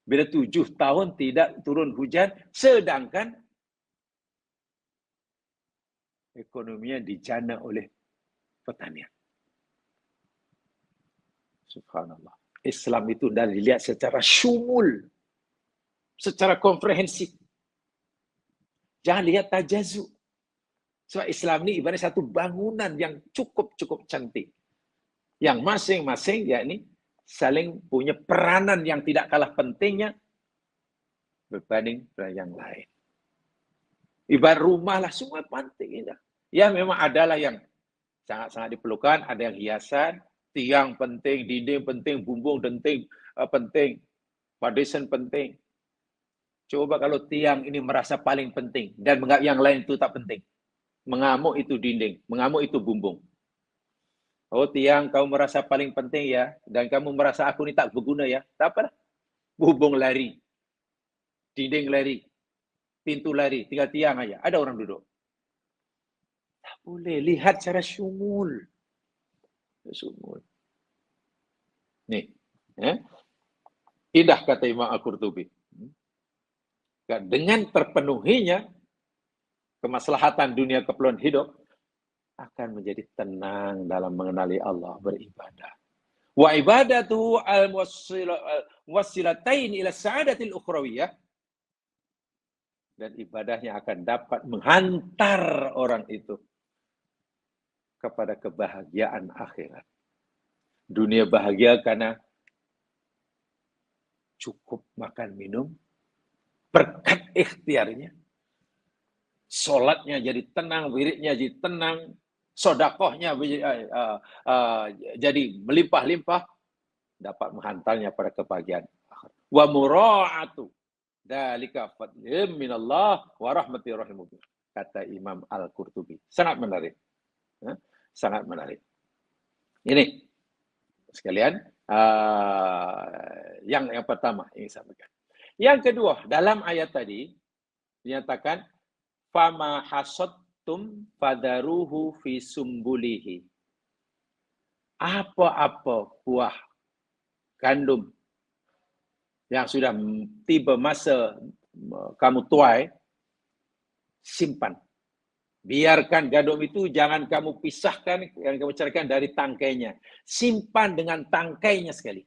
Bila 7 tahun tidak turun hujan, sedangkan ekonominya dijana oleh pertanian. Subhanallah. Islam itu dah dilihat secara syumul, secara komprehensif. Jangan lihat tajazuk. Sebab Islam ini ibarat satu bangunan yang cukup cantik. Yang masing-masing yakni saling punya peranan yang tidak kalah pentingnya berbanding dengan yang lain. Ibarat rumah lah, semua penting. Ya memang adalah yang sangat-sangat diperlukan, ada yang hiasan, tiang penting, dinding penting, bumbung penting, partition penting. Coba kalau tiang ini merasa paling penting dan yang lain itu tak penting. Mengamuk itu dinding, mengamuk itu bumbung. Oh tiang, kau merasa paling penting ya, dan kamu merasa aku ini tak berguna ya, tak apalah. Bumbung lari. dinding leri, pintu leri, tinggal tiang aja, ada orang duduk. Tak boleh, lihat secara syumul. Syumul. Nih, ya. Indah kata Imam Al-Qurtubi. Dengan terpenuhinya kemaslahatan dunia keperluan hidup, akan menjadi tenang dalam mengenali Allah, beribadah. Wa ibadatu al-wassilatain ila sa'adatil ukhrawiyah. Dan ibadahnya akan dapat menghantar orang itu kepada kebahagiaan akhirat. Dunia bahagia karena cukup makan minum, berkat ikhtiarnya. Sholatnya jadi tenang, wiridnya jadi tenang, sodakohnya jadi melimpah-limpah, dapat menghantarnya pada kebahagiaan. Wa mura'atu dzalika fadlun minallah wa rahmati rahimah, kata Imam Al-Qurtubi. Sangat menarik. Sangat menarik. Ini sekalian, yang pertama ingin sampaikan. Yang kedua, dalam ayat tadi dinyatakan fama hasattum fadaruhu fi sumbulihi. Apa-apa buah gandum yang sudah tiba masa kamu tuai, simpan. Biarkan gandum itu jangan kamu pisahkan, yang kamu carikan dari tangkainya. Simpan dengan tangkainya sekali.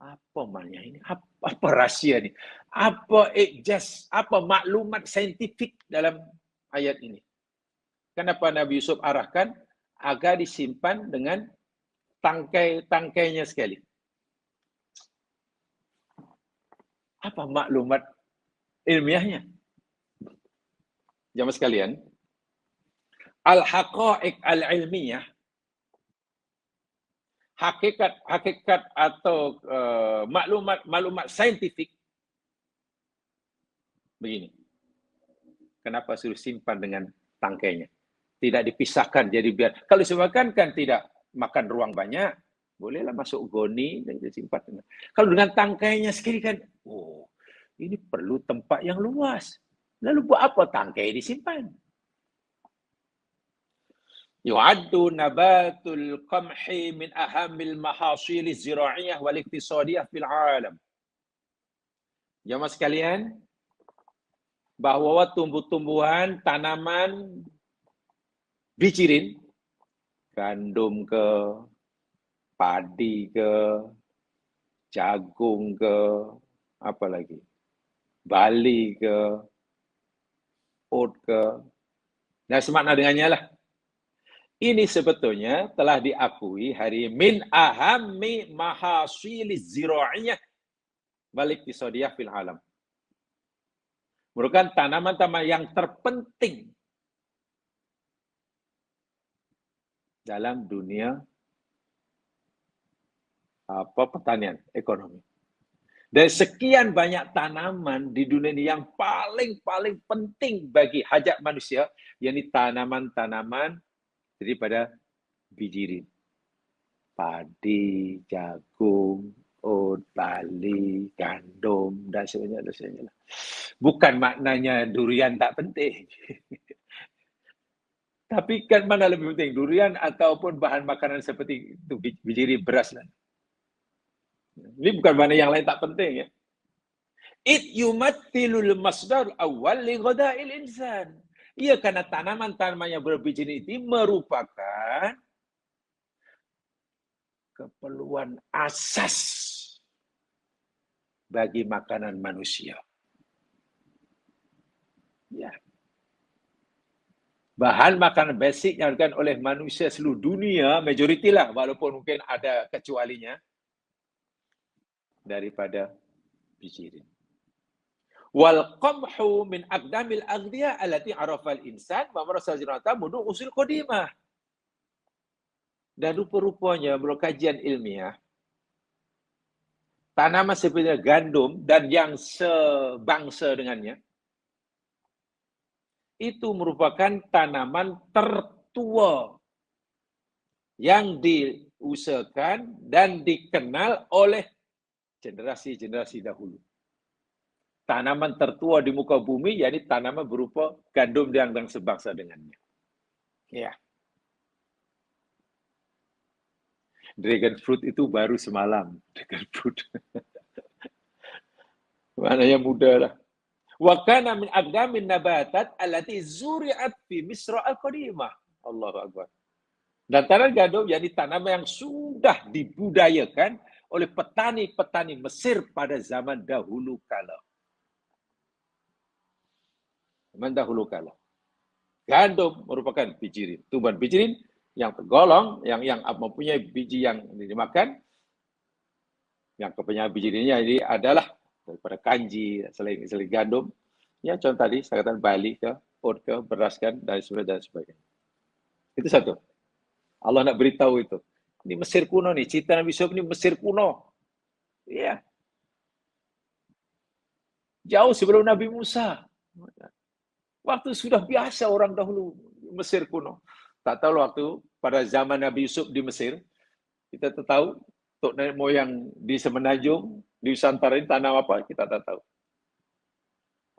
Apa maknanya ini? Apa rahasia ini? Apa ijaz? Apa maklumat saintifik dalam ayat ini? Kenapa Nabi Yusuf arahkan agar disimpan dengan tangkainya sekali? Apa maklumat ilmiahnya? Jamaah sekalian, al-haqa'iq al-ilmiyah, hakikat atau maklumat saintifik begini. Kenapa suruh simpan dengan tangkainya? Tidak dipisahkan, jadi biar kalau disimpan kan tidak makan ruang banyak, bolehlah masuk goni dan disimpan. Kalau dengan tangkainya sekali kan, oh ini perlu tempat yang luas. Lalu buat apa tangkai disimpan? Yu'addu nabatul qamhi min ahamil mahasil zira'iyah wal iktisadiyah fil alam. Jamaah sekalian, bahwa tumbuh-tumbuhan, tanaman, bijirin, gandum ke, padi ke, jagung ke, apa lagi, bali ke, oat ke, dan semakna dengannya lah. Ini sebetulnya telah diakui hari min ahammi mahasiliz zira'iyah wal iktisadiyah fil alam. Merupakan tanaman-tanaman yang terpenting dalam dunia pertanian, ekonomi. Dan sekian banyak tanaman di dunia ini yang paling penting bagi hajat manusia, yakni tanaman-tanaman daripada bijirin. Padi, jagung, oat, bali, gandum, dan sebagainya. Bukan maknanya durian tak penting. Tapi kan mana lebih penting, durian ataupun bahan makanan seperti itu, bijirin, beras. Ini bukan mana yang lain tak penting ya. It yumathilul masdar awal li ghada'il insan. Ia karena tanaman-tanaman yang berbiji ini merupakan keperluan asas bagi makanan manusia. Ya. Bahan makanan basic yang digunakan oleh manusia seluruh dunia, majoriti lah, walaupun mungkin ada kecualinya, daripada bijirin. Wal qamhu min aqdamil aghdiyah allati arafal insan wa marasa zinata mudu usul qadimah. Dan rupa-rupanya menurut kajian ilmiah, tanaman seperti gandum dan yang sebangsa dengannya itu merupakan tanaman tertua yang diusahakan dan dikenal oleh generasi-generasi dahulu. Tanaman tertua di muka bumi, yakni tanaman berupa gandum yang sebangsa dengannya. Ya. Dragon fruit itu baru semalam. Dragon fruit. Maknanya muda lah. Wa kana min aqdamin nabatat allati zuri'at fi Misra al-qadimah. Allahu akbar. Dan tanaman gandum yakni tanaman yang sudah dibudayakan oleh petani-petani Mesir pada zaman dahulu kala. Zaman dahulu kala. Gandum merupakan bijirin. Tumbuhan bijirin yang tergolong, yang mempunyai biji yang dimakan. Yang kebanyakan bijirinnya ini adalah daripada kanji, selain gandum. Ya, contoh tadi, saya katakan barley ke, oat ke, beras kan, dan sebagainya. Itu satu. Allah nak beritahu itu. Ini Mesir kuno nih, cerita Nabi Yusuf ini Mesir kuno. Iya. Jauh sebelum Nabi Musa. Waktu sudah biasa orang dahulu Mesir kuno. Tak tahu waktu pada zaman Nabi Yusuf di Mesir, kita tak tahu tok nenek moyang di Semenanjung, di Nusantara ini tanam apa, kita tak tahu.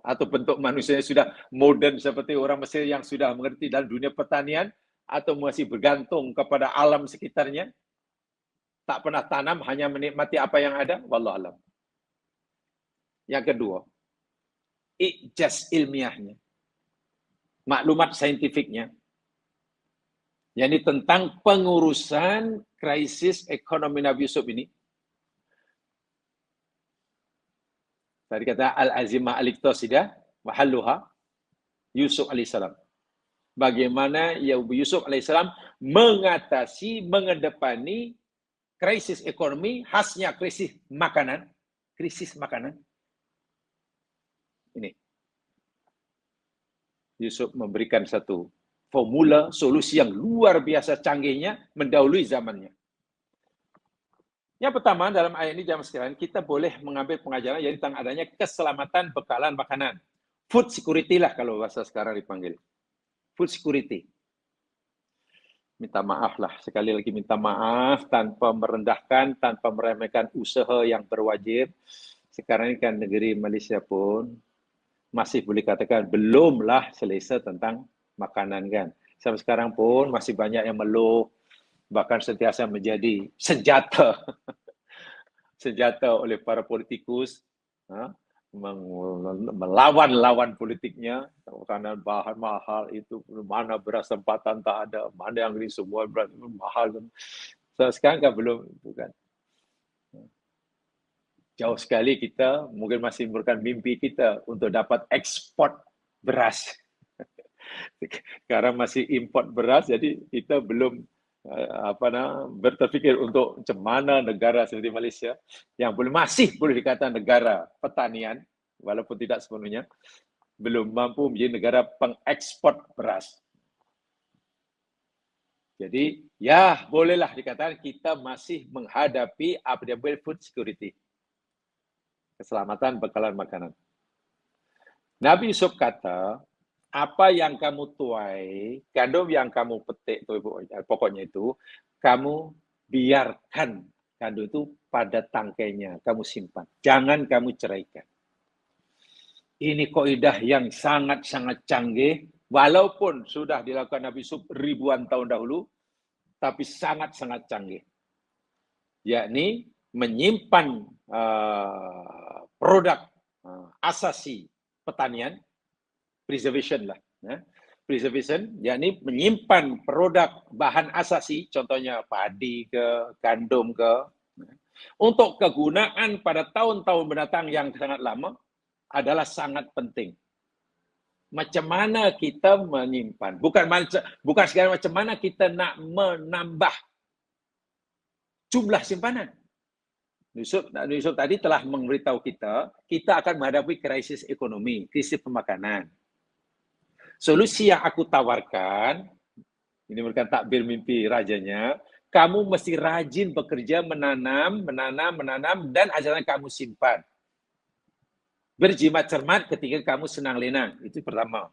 Atau bentuk manusianya sudah modern seperti orang Mesir yang sudah mengerti dalam dunia pertanian, atau masih bergantung kepada alam sekitarnya, tak pernah tanam, hanya menikmati apa yang ada, wallahu alam. Yang kedua, ijaz ilmiahnya, maklumat saintifiknya, yakni tentang pengurusan krisis ekonomi Nabi Yusuf ini. Tadi kata al-azimah al-iqtasidah wa halluha Yusuf alaihissalam. Bagaimana Yusuf alaihissalam mengatasi, mengendepani krisis ekonomi, khasnya krisis makanan. Krisis makanan. Ini. Yusuf memberikan satu formula, solusi yang luar biasa canggihnya, mendahului zamannya. Yang pertama, dalam ayat ini, jamaah sekalian, kita boleh mengambil pengajaran yaitu tentang adanya keselamatan bekalan makanan. Food security lah kalau bahasa sekarang dipanggil. Food security. Minta maaf lah, sekali lagi minta maaf tanpa merendahkan, tanpa meremehkan usaha yang berwajib. Sekarang ini kan negeri Malaysia pun masih boleh katakan belumlah selesa tentang makanan kan. Sampai sekarang pun masih banyak yang mengeluh, bahkan sentiasa menjadi senjata oleh para politikus, melawan politiknya karena bahan mahal itu, mana beras tempatan tak ada, mana yang ini semua beras mahal. So, sekarang kan belum, bukan. Jauh sekali kita mungkin masih merupakan mimpi kita untuk dapat ekspor beras. Sekarang masih import beras, jadi kita belum berpikir untuk macam mana negara seperti Malaysia yang masih boleh dikatakan negara pertanian, walaupun tidak sepenuhnya, belum mampu menjadi negara pengekspor beras. Jadi, ya bolehlah dikatakan kita masih menghadapi food security. Keselamatan bekalan makanan. Nabi Yusuf kata, apa yang kamu tuai, gandum yang kamu petik, pokoknya itu, kamu biarkan gandum itu pada tangkainya, kamu simpan. Jangan kamu ceraikan. Ini kaidah yang sangat-sangat canggih, walaupun sudah dilakukan Nabi Yusuf ribuan tahun dahulu, tapi sangat-sangat canggih. Yakni menyimpan produk asasi pertanian, preservation lah. Preservation, yakni menyimpan produk bahan asasi, contohnya padi ke, gandum ke, untuk kegunaan pada tahun-tahun mendatang yang sangat lama adalah sangat penting. Macam mana kita menyimpan, bukan sekadar macam mana kita nak menambah jumlah simpanan. Yusuf tadi telah memberitahu kita akan menghadapi krisis ekonomi, krisis pemakanan. Solusi yang aku tawarkan, ini merupakan takbir mimpi rajanya, kamu mesti rajin bekerja menanam, dan hasilnya kamu simpan. Berjimat cermat ketika kamu senang lenang, itu pertama.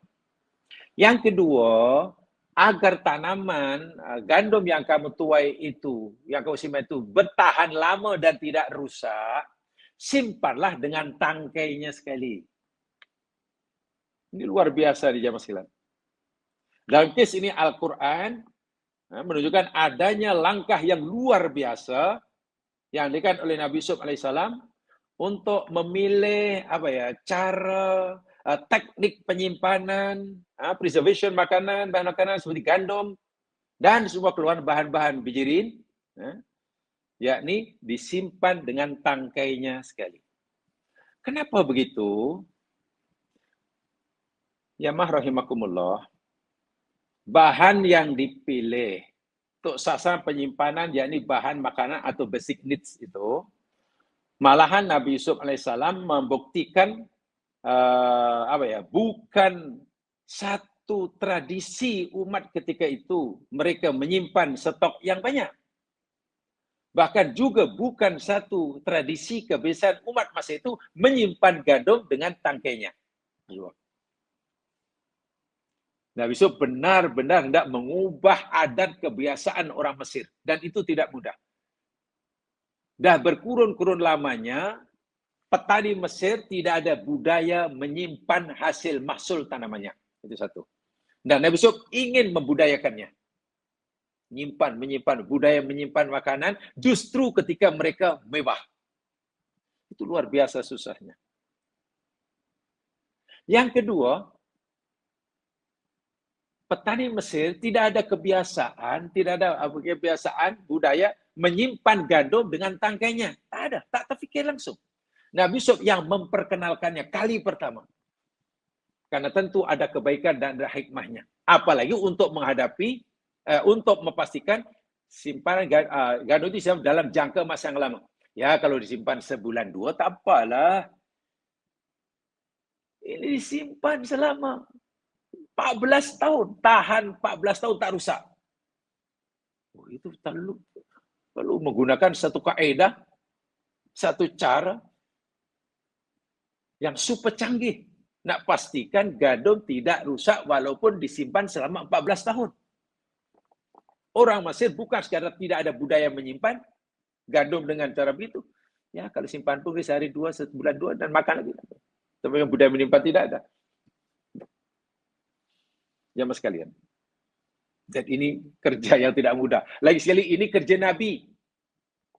Yang kedua, agar tanaman gandum yang kamu tuai itu, yang kamu simpan itu bertahan lama dan tidak rusak, simpanlah dengan tangkainya sekali. Ini luar biasa di zaman silam. Dalam kes ini Al-Quran menunjukkan adanya langkah yang luar biasa yang dilakukan oleh Nabi Yusuf alaihissalam untuk memilih cara teknik penyimpanan, preservation makanan, bahan makanan seperti gandum dan semua keluar bahan-bahan bijirin, yakni disimpan dengan tangkainya sekali. Kenapa begitu? Ya rahimakumullah, bahan yang dipilih untuk sasaran penyimpanan yakni bahan makanan atau basic needs itu, malahan Nabi Yusuf alaihissalam membuktikan bukan satu tradisi umat ketika itu mereka menyimpan stok yang banyak. Bahkan juga bukan satu tradisi kebiasaan umat masa itu menyimpan gandum dengan tangkainya. Nabi Yusuf benar-benar hendak mengubah adat kebiasaan orang Mesir. Dan itu tidak mudah. Dah berkurun-kurun lamanya, petani Mesir tidak ada budaya menyimpan hasil mahsul tanamannya. Itu satu. Dan Nabi Yusuf ingin membudayakannya. Menyimpan, budaya menyimpan makanan justru ketika mereka mewah. Itu luar biasa susahnya. Yang kedua, petani Mesir tidak ada kebiasaan budaya menyimpan gandum dengan tangkainya. Tak ada, tak terfikir langsung. Nabi Yusuf yang memperkenalkannya kali pertama. Karena tentu ada kebaikan dan ada hikmahnya. Apalagi untuk menghadapi, untuk memastikan simpanan gandum itu dalam jangka masa yang lama. Ya, kalau disimpan sebulan dua, tak apalah. Ini disimpan selama 14 tahun, tahan 14 tahun tak rusak. Oh, itu perlu menggunakan satu kaedah, satu cara yang super canggih. Nak pastikan gandum tidak rusak walaupun disimpan selama 14 tahun. Orang Mesir bukan sekadar tidak ada budaya menyimpan gandum dengan cara begitu. Ya, kalau simpan pun sehari dua, sebulan dua, dan makan lagi. Tapi budaya menyimpan tidak ada. Ya mas sekalian. Dan ini kerja yang tidak mudah. Lagi sekali ini kerja Nabi.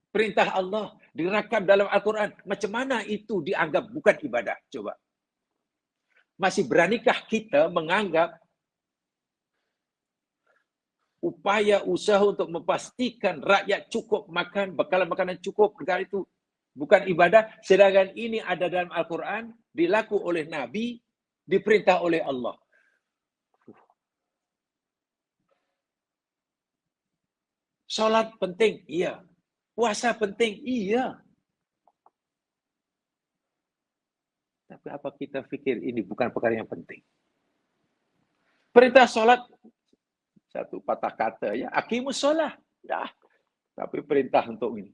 Perintah Allah direkam dalam Al-Quran. Macam mana itu dianggap bukan ibadah? Coba. Masih beranikah kita menganggap upaya usaha untuk memastikan rakyat cukup makan, bekalan makanan cukup, negara itu bukan ibadah, sedangkan ini ada dalam Al-Quran, dilaku oleh Nabi, diperintah oleh Allah. Salat penting, iya. Puasa penting, iya. Tapi apa kita pikir ini bukan perkara yang penting? Perintah salat, satu patah kata, ya, aqimus shalah. Dah. Tapi perintah untuk ini.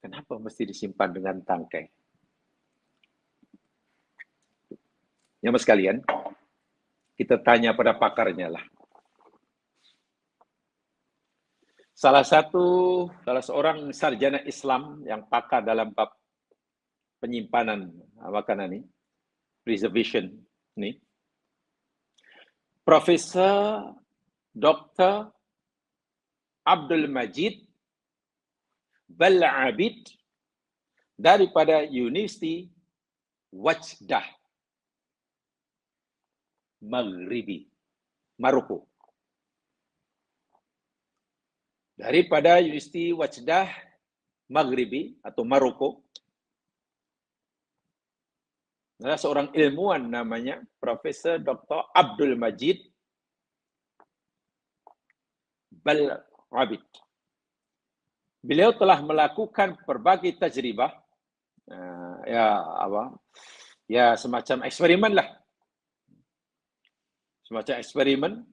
Kenapa mesti disimpan dengan tangkai? Ya mas sekalian, kita tanya pada pakarnya lah. Salah seorang sarjana Islam yang pakar dalam bab penyimpanan makanan ini, preservation ini, Profesor Dr. Abdul Majid Bal'abid daripada Universiti Wajdah, Maghribi, Maroko. Daripada Universiti Wajdah Maghribi atau Maroko, adalah seorang ilmuwan namanya Profesor Dr. Abdul Majid Bal'abid. Beliau telah melakukan berbagai tajribah, semacam eksperimen lah. Semacam eksperimen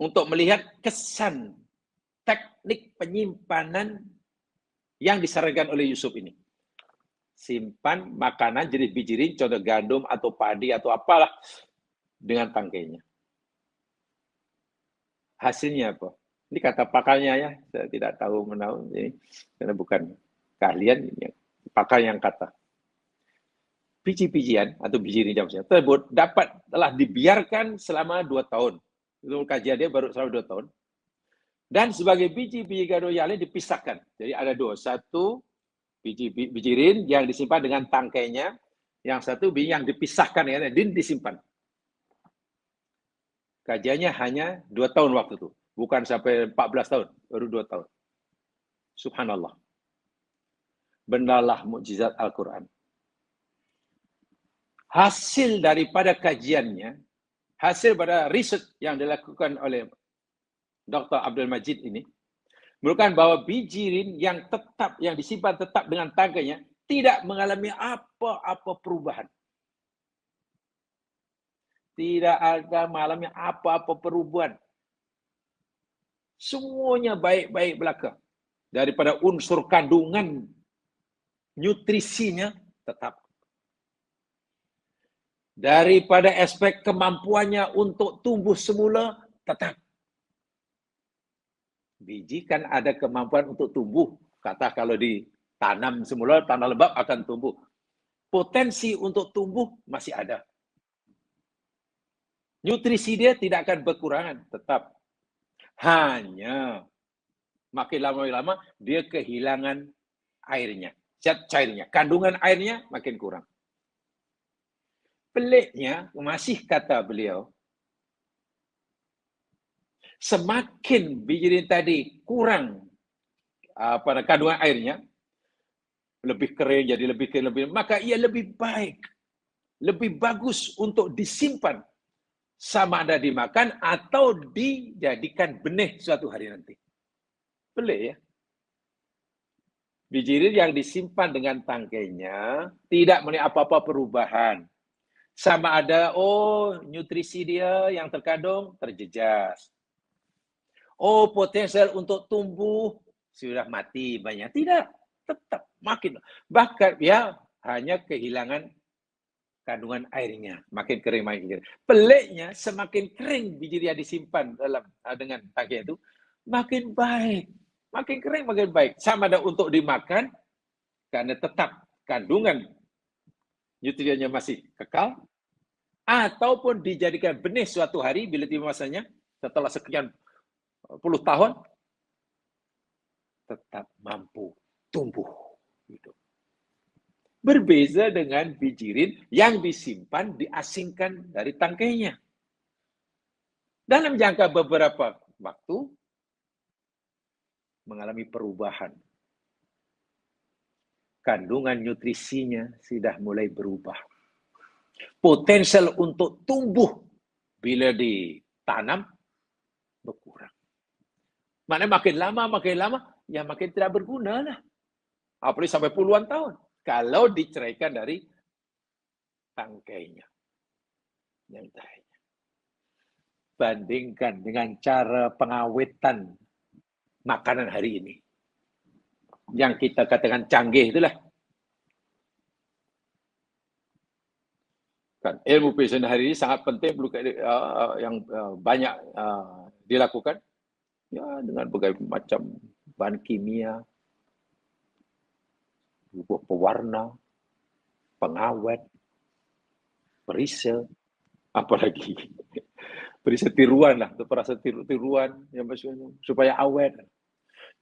untuk melihat kesan teknik penyimpanan yang disarankan oleh Yusuf ini. Simpan makanan jenis bijirin, contoh gandum atau padi atau apalah, dengan tangkainya. Hasilnya apa? Ini kata pakarnya ya, saya tidak tahu menahu, ini karena bukan keahlian, ini pakar yang kata. Biji-bijian atau biji rinjam tersebut telah dibiarkan selama 2 tahun. Itu kajian dia baru selama 2 tahun. Dan sebagai biji-biji gado yang lain dipisahkan. Jadi ada dua. Satu biji rin yang disimpan dengan tangkainya, yang satu biji yang dipisahkan ya, dan disimpan. Kajiannya hanya 2 tahun waktu itu, bukan sampai 14 tahun, baru 2 tahun. Subhanallah. Benalah mukjizat Al-Quran. Hasil daripada kajiannya, hasil pada riset yang dilakukan oleh Dr. Abdul Majid ini, menunjukkan bahwa biji rin yang disimpan tetap dengan tangkainya tidak mengalami apa-apa perubahan. Tidak ada mengalami apa-apa perubahan. Semuanya baik-baik belaka. Daripada unsur kandungan nutrisinya tetap. Daripada aspek kemampuannya untuk tumbuh semula tetap. Biji kan ada kemampuan untuk tumbuh. Kata kalau ditanam semula, tanah lembab akan tumbuh. Potensi untuk tumbuh masih ada. Nutrisi dia tidak akan berkurangan, tetap. Hanya makin lama dia kehilangan airnya, zat cairnya, kandungan airnya makin kurang. Peliknya, masih kata beliau, semakin biji rin tadi kurang pada kandungan airnya, lebih kering, jadi lebih kering, maka ia lebih baik, lebih bagus untuk disimpan, sama ada dimakan atau dijadikan benih suatu hari nanti. Pelik ya. Biji rin yang disimpan dengan tangkainya tidak memiliki apa-apa perubahan. Sama ada, nutrisi dia yang terkandung terjejas. Potensial untuk tumbuh sudah mati banyak. Tidak, tetap makin. Bahkan ya hanya kehilangan kandungan airnya. Makin kering, makin kering. Peliknya, semakin kering biji yang disimpan dengan tangkai itu, makin baik. Makin kering, makin baik. Sama ada untuk dimakan, karena tetap kandungan nutriennya masih kekal, ataupun dijadikan benih suatu hari bila tiba masanya, setelah sekian puluh tahun, tetap mampu tumbuh. Berbeza dengan biji rin yang disimpan, diasingkan dari tangkainya. Dalam jangka beberapa waktu, mengalami perubahan. Kandungan nutrisinya sudah mulai berubah. Potensial untuk tumbuh bila ditanam berkurang. Maknanya makin lama, ya makin tidak berguna lah. Apalagi sampai puluhan tahun. Kalau diceraikan dari tangkainya. Yang terakhir. Bandingkan dengan cara pengawetan makanan hari ini. Yang kita katakan canggih itulah. Kan, ilmu pengetahuan hari ini sangat penting yang banyak dilakukan ya dengan berbagai macam bahan kimia, pewarna, pengawet, perisai, apalagi perisai tiruan lah, perasa tiruan yang supaya awet.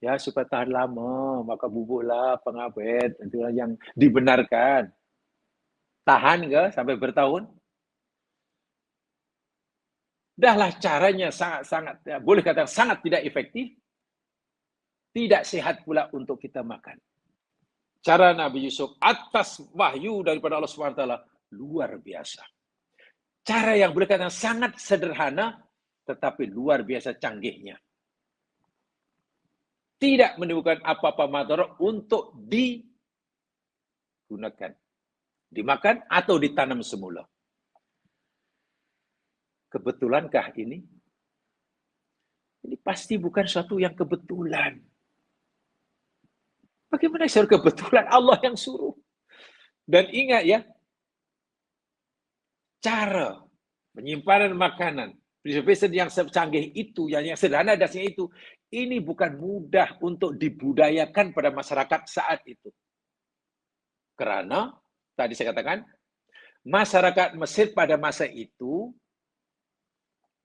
Ya, supaya tahan lama, maka bubuklah pengawet, itulah yang dibenarkan. Tahan ke sampai bertahun? Dahlah caranya sangat boleh katakan sangat tidak efektif, tidak sehat pula untuk kita makan. Cara Nabi Yusuf atas wahyu daripada Allah SWT luar biasa. Cara yang boleh katakan sangat sederhana, tetapi luar biasa canggihnya. Tidak menimbulkan apa-apa madarat untuk digunakan, dimakan atau ditanam semula. Kebetulankah ini? Ini pasti bukan suatu yang kebetulan. Bagaimana suruh kebetulan? Allah yang suruh. Dan ingat ya, cara penyimpanan makanan, prinsip yang secanggih itu, yang sederhana dasarnya itu, ini bukan mudah untuk dibudayakan pada masyarakat saat itu. Karena, tadi saya katakan, masyarakat Mesir pada masa itu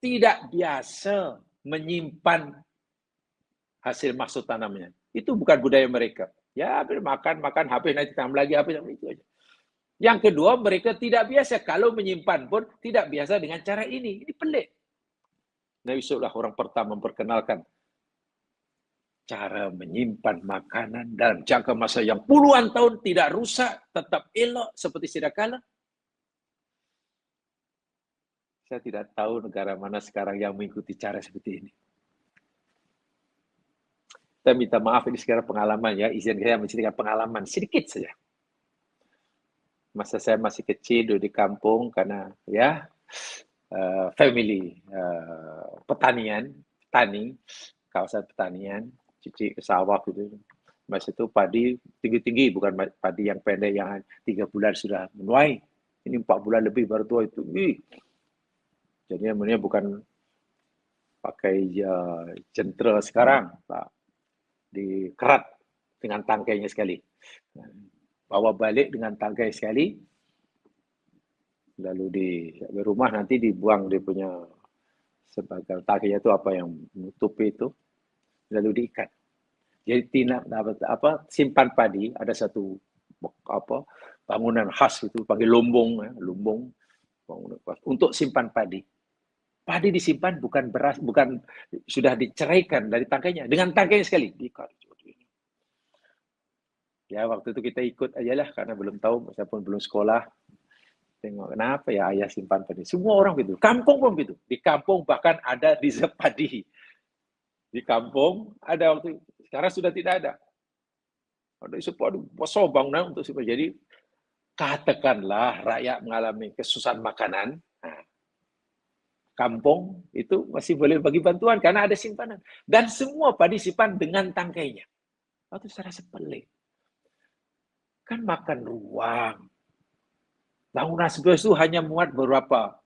tidak biasa menyimpan hasil mahsul tanamnya. Itu bukan budaya mereka. Ya, makan, habis nanti tanam lagi, habis itu aja. Yang kedua, mereka tidak biasa. Kalau menyimpan pun tidak biasa dengan cara ini. Ini pelik. Nabi Yusuf lah orang pertama memperkenalkan cara menyimpan makanan dalam jangka masa yang puluhan tahun tidak rusak, tetap elok seperti sedia kala. Saya tidak tahu negara mana sekarang yang mengikuti cara seperti ini. Saya minta maaf ini sekarang pengalaman ya, izin saya menceritakan pengalaman sedikit saja. Masa saya masih kecil dulu di kampung karena ya family petani, kawasan pertanian, cuci ke sawah gitu. Masa itu padi tinggi-tinggi, bukan padi yang pendek yang 3 bulan sudah menuai. Ini 4 bulan lebih baru tua itu. Jadi namanya bukan pakai jentera sekarang, tak. Dikerat dengan tangkainya sekali. Bawa balik dengan tangkai sekali, lalu di rumah nanti dibuang dia punya sebagai tangkainya itu apa yang menutupi itu, lalu diikat. Jadi tidak simpan padi ada satu bangunan khas itu panggil lumbung, untuk simpan padi. Padi disimpan bukan beras, bukan sudah diceraikan dari tangkainya, dengan tangkainya sekali diikat. Ya waktu itu kita ikut aja lah karena belum tahu, saya pun belum sekolah. Tengok kenapa ya ayah simpan padi. Semua orang begitu. Kampung pun begitu. Di kampung bahkan ada reserve padi. Di kampung ada waktu sekarang sudah tidak ada. Ada sepadu besar bangunan untuk simpan. Jadi katakanlah rakyat mengalami kesusahan makanan, kampung itu masih boleh bagi bantuan karena ada simpanan. Dan semua padi simpan dengan tangkainya. Waktu saya rasa pelik. Kan makan ruang. Bangunan sebelah itu hanya muat beberapa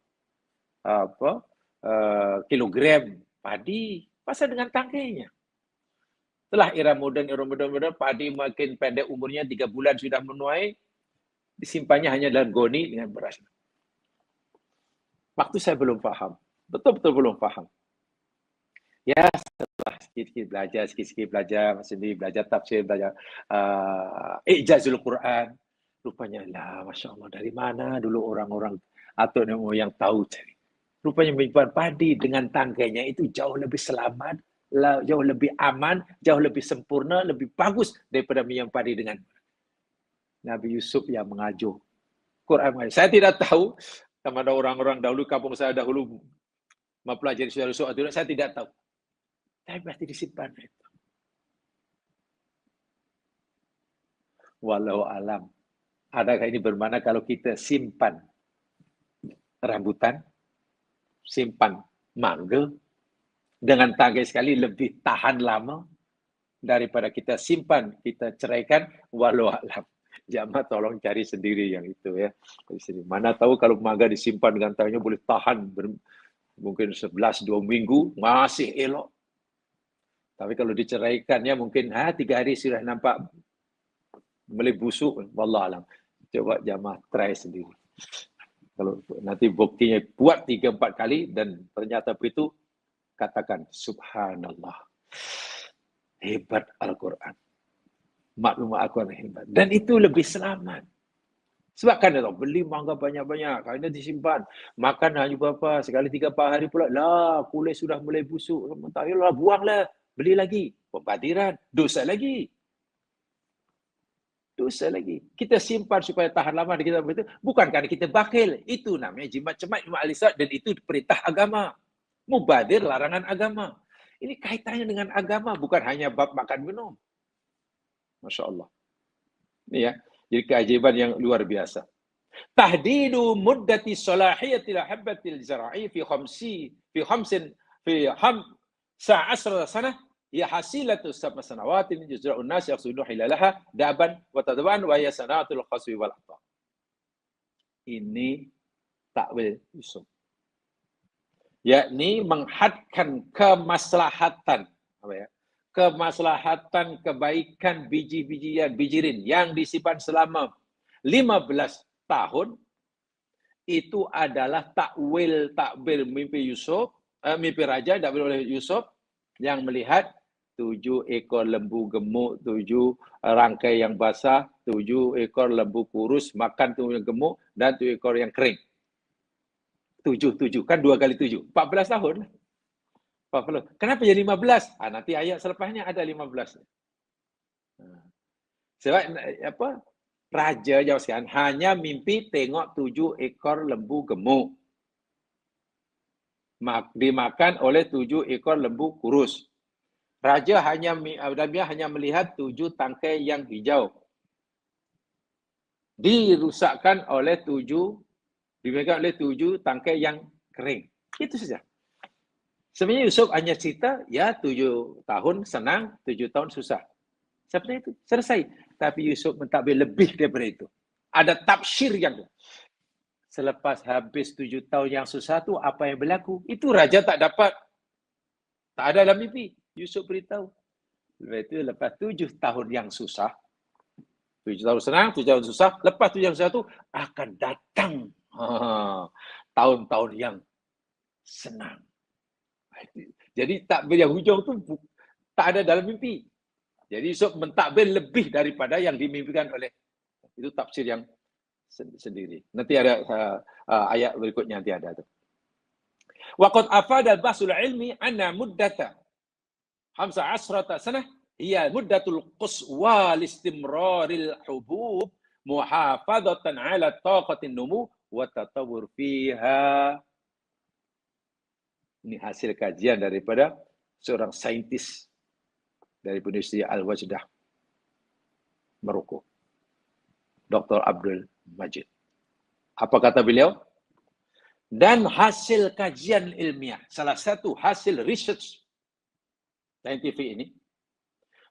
kilogram padi, pasal dengan tangkainya. Setelah era modern, padi makin pendek umurnya, 3 bulan sudah menuai, disimpannya hanya dalam goni dengan beras. Waktu saya belum paham, betul-betul belum paham. Ya, setelah sikit-sikit belajar, sendiri belajar tafsir, belajar Ijazul Quran. Rupanya lah, Masya Allah, dari mana dulu orang-orang atau yang tahu cari. Rupanya menyimpan padi dengan tangkainya itu jauh lebih selamat, jauh lebih aman, jauh lebih sempurna, lebih bagus daripada menyimpan padi dengan Nabi Yusuf yang mengajuk Quran. Saya tidak tahu sama ada orang-orang dahulu, kampung saya dahulu mempelajari surah Yusuf, saya tidak tahu. Tapi pasti disimpan itu. Walau alam. Adakah ini bermakna kalau kita simpan rambutan, simpan mangga, dengan tangkai sekali lebih tahan lama daripada kita simpan, kita ceraikan, walau alam. Jamaah tolong cari sendiri yang itu ya. Mana tahu kalau mangga disimpan dengan tangannya boleh tahan mungkin 11-2 minggu, masih elok. Tapi kalau diceraikannya mungkin 3 hari sudah nampak mulai busuk, wallah alam. Coba jamaah try sendiri. Kalau nanti buktinya buat 3-4 kali dan ternyata begitu, katakan subhanallah. Hebat Al-Quran. Maklumat Al-Quran hebat. Dan itu lebih selamat. Sebab kan beli mangga banyak-banyak, karena disimpan. Makan hanya berapa, sekali 3-4 hari pula. Lah, kulit sudah mulai busuk. Tak yalah, buanglah. Beli lagi. Pembadiran. Dosa lagi. Dosa lagi. Kita simpan supaya tahan lama di kita begitu. Bukan karena kita bakil. Itu namanya jimat cemat alisat dan itu perintah agama. Mubadir larangan agama. Ini kaitannya dengan agama, bukan hanya bab makan minum. Masya Allah. Ini ya. Jadi keajaiban yang luar biasa. Tahdidu muddati salahiyatil habbatil zara'i fi khamsin fi sa'asra sanah ya hasilatu sab'a sanawatin juzra'un nas yaqsudu hilalaha daban wa tadban wa ya sanatul khaswi wal ata. Ini takwil Yusuf. Yakni menghadkan kemaslahatan, apa ya? kemaslahatan, kebaikan biji-bijian, bijirin yang disimpan selama 15 tahun, itu adalah takbir mimpi Yusuf, mimpi raja takbir oleh Yusuf yang melihat 7 ekor lembu gemuk, 7 rangkai yang basah, 7 ekor lembu kurus makan 7 yang gemuk dan 7 ekor yang kering. 7 kan 2 kali 7, 14 tahun. 40. Kenapa jadi 15? Nanti ayat selepasnya ada 15. Sebab apa? Raja jawab sekian, hanya mimpi tengok 7 ekor lembu gemuk. Dimakan oleh 7 ekor lembu kurus. Raja hanya melihat 7 tangkai yang hijau. Dirusakkan oleh 7, dimakan oleh 7 tangkai yang kering. Itu saja. Sebenarnya Yusuf hanya cerita, ya 7 tahun senang, 7 tahun susah. Seperti itu, selesai. Tapi Yusuf mentadbir lebih daripada itu. Ada tafsir yang selepas habis 7 tahun yang susah tu apa yang berlaku? Itu raja tak dapat. Tak ada dalam mimpi. Yusuf beritahu. Lepas 7 tahun yang susah, 7 tahun senang, 7 tahun susah, lepas 7 tahun susah tu akan datang tahun-tahun yang senang. Jadi takbir yang hujung tu tak ada dalam mimpi. Jadi Yusuf mentakbir lebih daripada yang dimimpikan oleh. Itu tafsir yang sendiri. Nanti ada ayat berikutnya nanti ada tu. Waqad afada al-bahsul ilmi anna muddata 15 sanah hiya muddatul quswa listimraril hubub muhafadatan ala taqatin numu wa tatawwur fiha. Ini hasil kajian daripada seorang saintis dari Universiti Al-Wajdah, Maroko, Dr. Abdul Majid. Apa kata beliau? Dan hasil kajian ilmiah, salah satu hasil research saintifik ini,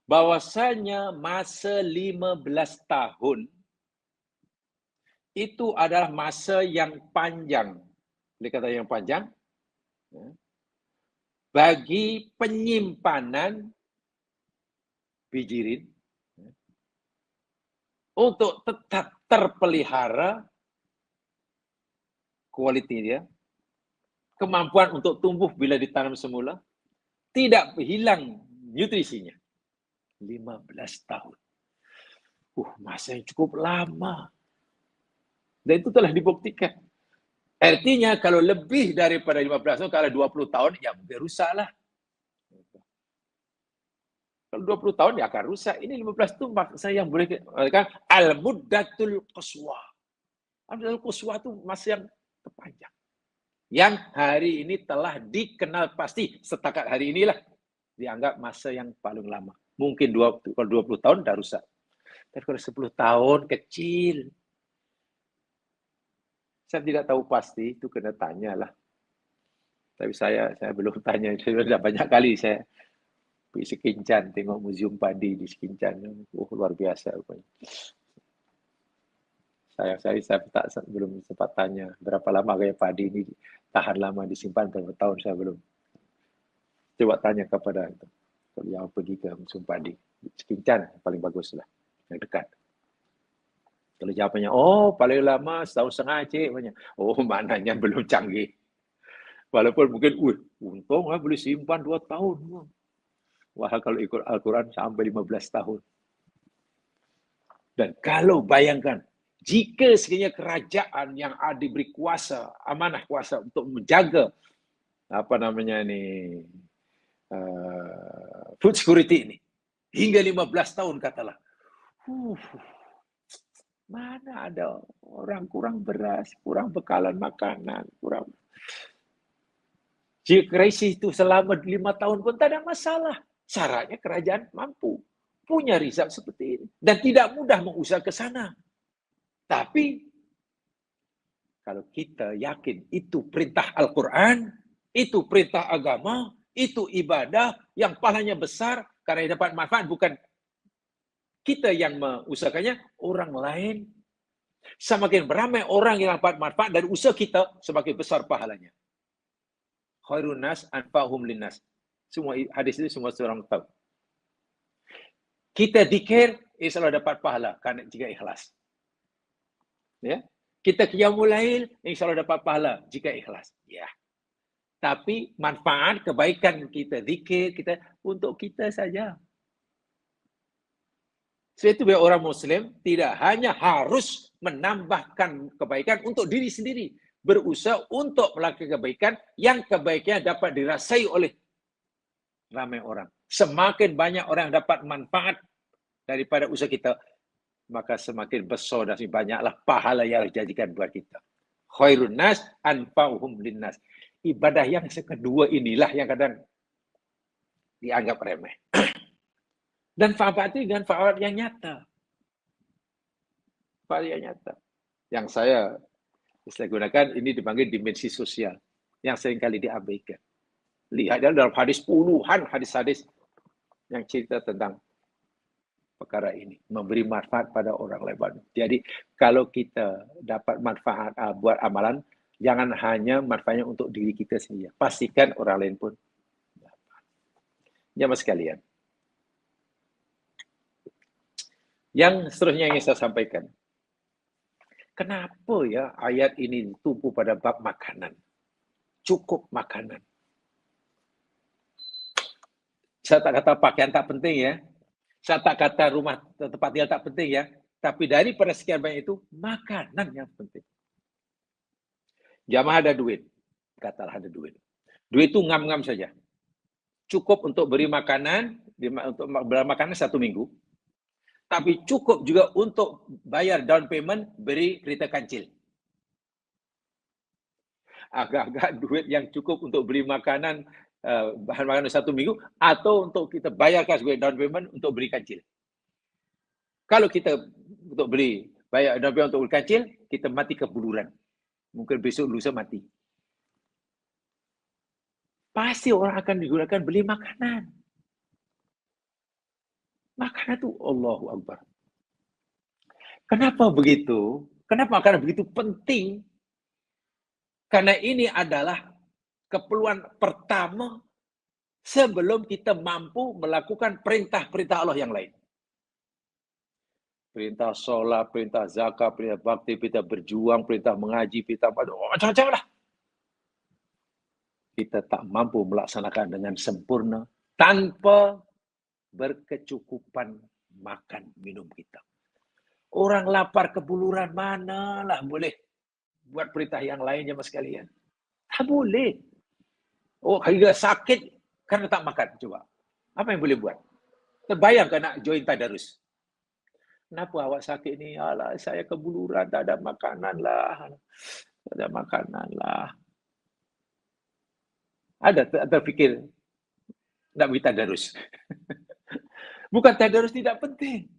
bahwasanya masa 15 tahun itu adalah masa yang panjang. Boleh kata yang panjang, bagi penyimpanan bijirin untuk tetap terpelihara kualiti dia, kemampuan untuk tumbuh bila ditanam semula, tidak hilang nutrisinya. 15 tahun. Masa yang cukup lama. Dan itu telah dibuktikan. Artinya kalau lebih daripada 15 tahun, kalau 20 tahun, ya mungkin rusaklah. Kalau 20 tahun, ya akan rusak. Ini 15 itu maksudnya yang boleh dikatakan al-muddatul quswa. Al-muddatul quswa itu masa yang terpanjang. Yang hari ini telah dikenal pasti, setakat hari inilah, dianggap masa yang paling lama. Mungkin kalau 20 tahun, dah rusak. Tapi kalau 10 tahun, kecil. Saya tidak tahu pasti, itu kena tanyalah. Tapi saya belum tanya, sudah banyak kali saya pergi Sekincan, tengok muzium padi di Sekincan. Luar biasa. Saya belum sempat tanya berapa lama gaya padi ini tahan lama disimpan, berapa tahun saya belum. Coba tanya kepada itu. Kalau yang pergi ke muzium padi, Sekincan paling bagus lah, yang dekat. Kalau jawabannya, paling lama setahun setengah cik. Maknanya belum canggih. Walaupun mungkin, untung boleh simpan 2 tahun. Wah, kalau ikut Al-Quran sampai 15 tahun. Dan kalau bayangkan, jika sekiranya kerajaan yang diberi kuasa, amanah kuasa untuk menjaga food security ini, hingga 15 tahun katalah. Mana ada orang kurang beras, kurang bekalan makanan, kurang. Jika krisis itu selama 5 tahun pun tak ada masalah. Syaratnya kerajaan mampu punya riset seperti ini. Dan tidak mudah mengusaha ke sana. Tapi, kalau kita yakin itu perintah Al-Quran, itu perintah agama, itu ibadah yang pahalanya besar, karena dapat manfaat bukan kita yang mengusahakannya, orang lain. Semakin beramai orang yang dapat manfaat dari usaha kita, semakin besar pahalanya. Khairun nas anfa'hum linnas. Semua hadis itu semua orang tahu. Kita zikir, insya Allah dapat pahala karena jika ikhlas. Ya, kita qiyamul lail, insya Allah dapat pahala jika ikhlas. Ya, tapi manfaat kebaikan kita zikir kita untuk kita saja. Sebab itu biar orang Muslim tidak hanya harus menambahkan kebaikan untuk diri sendiri, berusaha untuk melakukan kebaikan yang kebaikannya dapat dirasai oleh ramai orang. Semakin banyak orang dapat manfaat daripada usaha kita, maka semakin besar dan semakin banyaklah pahala yang dijadikan buat kita. Khairun nas anfa'uhum linnas. Ibadah yang kedua inilah yang kadang dianggap remeh. Dan manfaat itu dengan manfaat yang nyata. Manfaat yang nyata. Yang saya gunakan ini dipanggil dimensi sosial yang seringkali diabaikan. Lihat dalam hadis puluhan hadis-hadis yang cerita tentang perkara ini, memberi manfaat pada orang lain. Jadi kalau kita dapat manfaat buat amalan, jangan hanya manfaatnya untuk diri kita sendiri. Pastikan orang lain pun dapat. Jamaah sekalian. Yang seterusnya yang saya sampaikan. Kenapa ya ayat ini tumpu pada bab makanan? Cukup makanan. Saya tak kata pakaian tak penting ya. Saya tak kata rumah tempat tinggal tak penting ya. Tapi daripada sekian banyak itu, makanan yang penting. Jamaah ada duit. Katalah ada duit. Duit itu ngam-ngam saja. Cukup untuk beri makanan, untuk beri makanan 1 minggu. Tapi cukup juga untuk bayar down payment, beri kereta kancil. Agak-agak duit yang cukup untuk beli makanan, bahan makanan 1 minggu, atau untuk kita bayarkan sebagai down payment untuk beri kancil. Kalau kita untuk beli, bayar down payment untuk beli kancil, kita mati kebuluran. Mungkin besok lusa mati. Pasti orang akan digunakan beli makanan. Makanan itu Allahu Akbar. Kenapa begitu? Kenapa makanan begitu penting? Karena ini adalah keperluan pertama sebelum kita mampu melakukan perintah-perintah Allah yang lain. Perintah sholat, perintah zakat, perintah bakti, perintah berjuang, perintah mengaji, perintah macam-macam lah. Kita tak mampu melaksanakan dengan sempurna tanpa berkecukupan makan minum kita. Orang lapar kebuluran manalah boleh buat perintah yang lain jemaah sekalian. Tak boleh. Oh, hingga sakit karena tak makan. Coba. Apa yang boleh buat? Terbayangkan nak join tadarus. Kenapa awak sakit ni? Alah, saya kebuluran, tak ada makanan lah. Tak ada makanan lah. Ada terfikir nak pergi tadarus. Bukan tadarus tidak penting.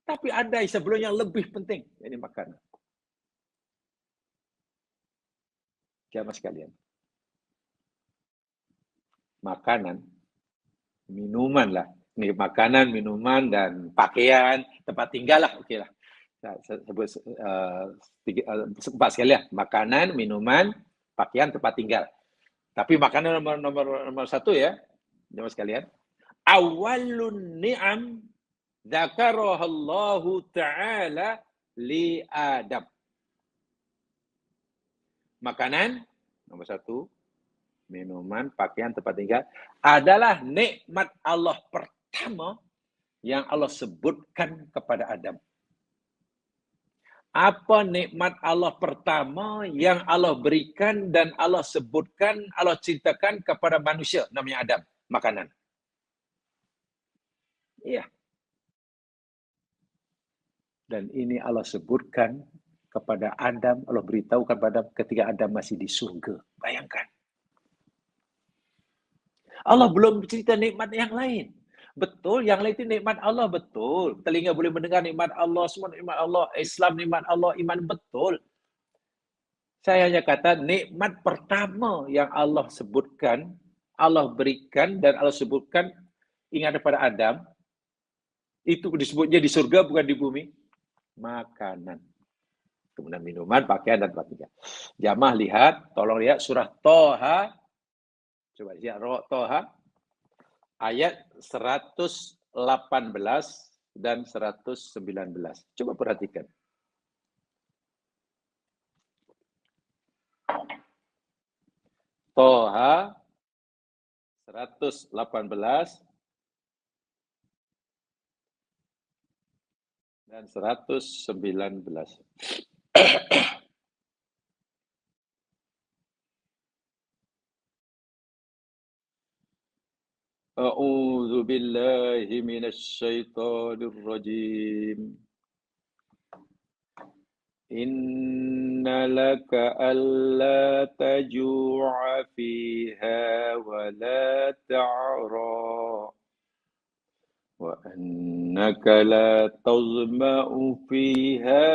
Tapi ada sebelum yang lebih penting. Ini makanan. Jamaah sekalian. Makanan, minuman lah. Ini makanan, minuman, dan pakaian, tempat tinggal lah. Okey lah. Saya sebut empat sekali lah. Makanan, minuman, pakaian, tempat tinggal. Tapi makanan nomor 1 ya. Jemaah sekalian. Awalun ni'am dzakarahallahu ta'ala li Adam. Makanan nomor 1, minuman, pakaian, tempat tinggal adalah nikmat Allah pertama yang Allah sebutkan kepada Adam. Apa nikmat Allah pertama yang Allah berikan dan Allah sebutkan, Allah ceritakan kepada manusia, namanya Adam? Makanan. Iya. Dan ini Allah sebutkan kepada Adam, Allah beritahu kepada ketika Adam masih di surga. Bayangkan. Allah belum cerita nikmat yang lain. Betul, yang lain itu nikmat Allah, betul. Telinga boleh mendengar nikmat Allah, semua nikmat Allah, Islam nikmat Allah, iman betul. Saya hanya kata nikmat pertama yang Allah sebutkan, Allah berikan dan Allah sebutkan, ingat kepada Adam, itu disebutnya di surga bukan di bumi, makanan. Kemudian minuman, pakaian, dan tempat tinggal. Jamaah lihat, tolong lihat surah Toha. Coba lihat Toha. Ayat 100, dan 119. Coba perhatikan. Toha 118 dan 119. A'udzu billahi minasy syaithanir rajim. Inna laka alla taju'a fiha wa la ta'ra wa annaka la tazma'u fiha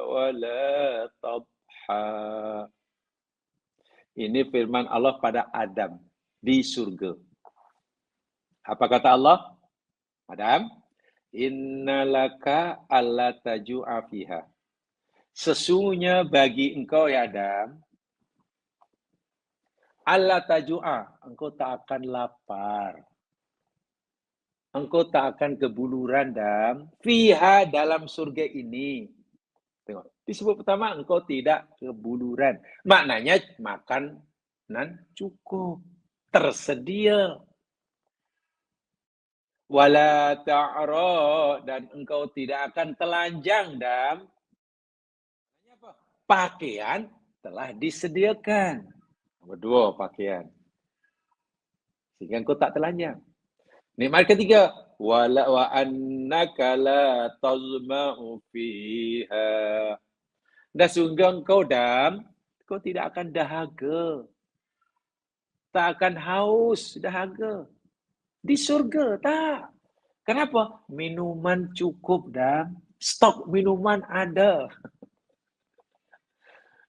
wa la tadha. Ini firman Allah pada Adam di surga. Apa kata Allah? Adam, innalaka alla taju'a fiha. Sesungguhnya bagi engkau ya Adam, alla taju'a, engkau tak akan lapar. Engkau tak akan kebuluran, Adam. Fiha, dalam surga ini. Tengok, disebut pertama engkau tidak kebuluran. Maknanya makanan cukup, tersedia. Wala ta'ra, dan engkau tidak akan telanjang, Dam. Pakaian telah disediakan. Kedua, pakaian. Sehingga engkau tak telanjang. Nikmat ketiga, wala wa annaka la tazma'u fiha. Dan sungguh engkau, Dam, kau tidak akan dahaga. Tak akan haus, dahaga. Di surga, tak. Kenapa? Minuman cukup, dan stok minuman ada.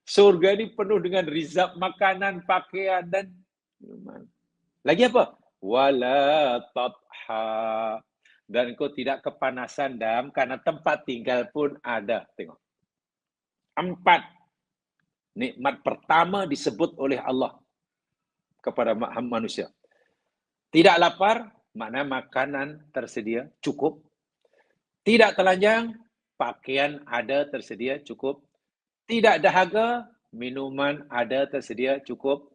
Surga ini penuh dengan rizab makanan, pakaian, dan minuman. Lagi apa? Wala tadha. Dan kau tidak kepanasan, Dam, karena tempat tinggal pun ada. Tengok. 4. Nikmat pertama disebut oleh Allah kepada manusia. Tidak lapar, mana makanan tersedia, cukup. Tidak telanjang, pakaian ada tersedia, cukup. Tidak dahaga, minuman ada tersedia, cukup.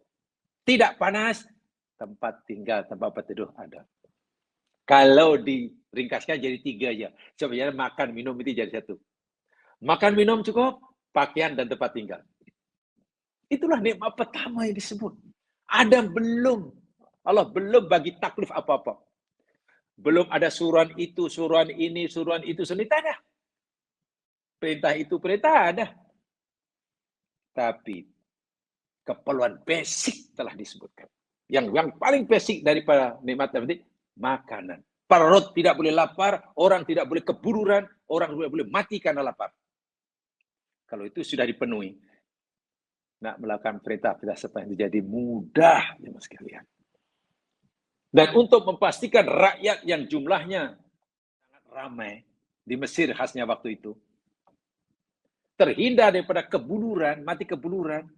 Tidak panas, tempat tinggal, tempat berteduh ada. Kalau diringkaskan jadi 3 aja. Sebenarnya makan, minum itu jadi 1. Makan, minum cukup, pakaian dan tempat tinggal. Itulah nikmat pertama yang disebut. Adam belum, Allah belum bagi taklif apa-apa. Belum ada suruhan itu, suruhan ini, suruhan itu, tak ada. Perintah itu, perintah ada. Tapi keperluan basic telah disebutkan. Yang paling basic daripada nikmat tadi, makanan. Perut tidak boleh lapar, orang tidak boleh kebuluran, orang tidak boleh mati karena lapar. Kalau itu sudah dipenuhi, nak melakukan perintah supaya menjadi mudah, ya mas sekalian. Dan untuk memastikan rakyat yang jumlahnya sangat ramai di Mesir khasnya waktu itu, terhindar daripada kebuluran, mati kebuluran,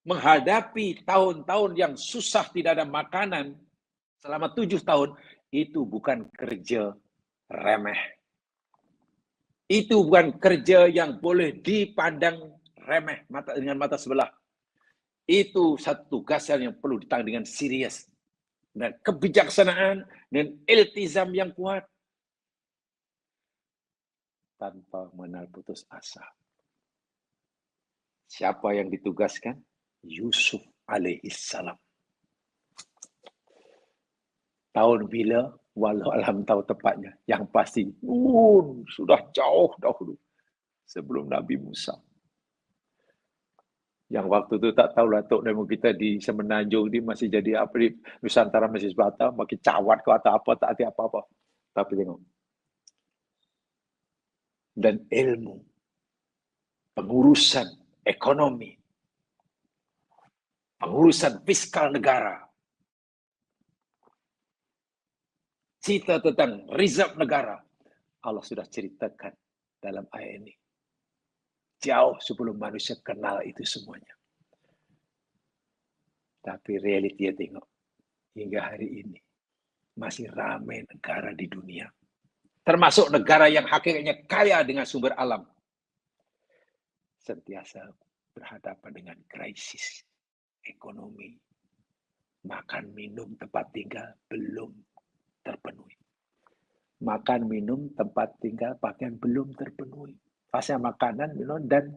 menghadapi tahun-tahun yang susah tidak ada makanan selama 7 tahun, itu bukan kerja remeh. Itu bukan kerja yang boleh dipandang remeh dengan mata sebelah. Itu satu tugas yang perlu ditangani dengan serius. Dan kebijaksanaan dan iltizam yang kuat. Tanpa mengenal putus asa. Siapa yang ditugaskan? Yusuf alaihissalam. Tahun bila? Walau alam tahu tepatnya. Yang pasti, sudah jauh dahulu. Sebelum Nabi Musa. Yang waktu itu tak tahulah Tok Nemo kita di Semenanjung ini masih jadi apa di Nusantara masih sebatas, makin cawat ke atau apa, tak ada apa-apa. Tapi tengok. Dan ilmu, pengurusan ekonomi, pengurusan fiskal negara, cerita tentang rizab negara, Allah sudah ceritakan dalam ayat ini. Jauh sebelum manusia kenal itu semuanya. Tapi realitinya tengok. Hingga hari ini. masih ramai negara di dunia. Termasuk negara yang hakikatnya kaya dengan sumber alam. Sentiasa berhadapan dengan krisis ekonomi. Makan, minum, tempat tinggal belum terpenuhi. Makan, minum, tempat tinggal, pakaian belum terpenuhi. Pasnya makanan, minum, dan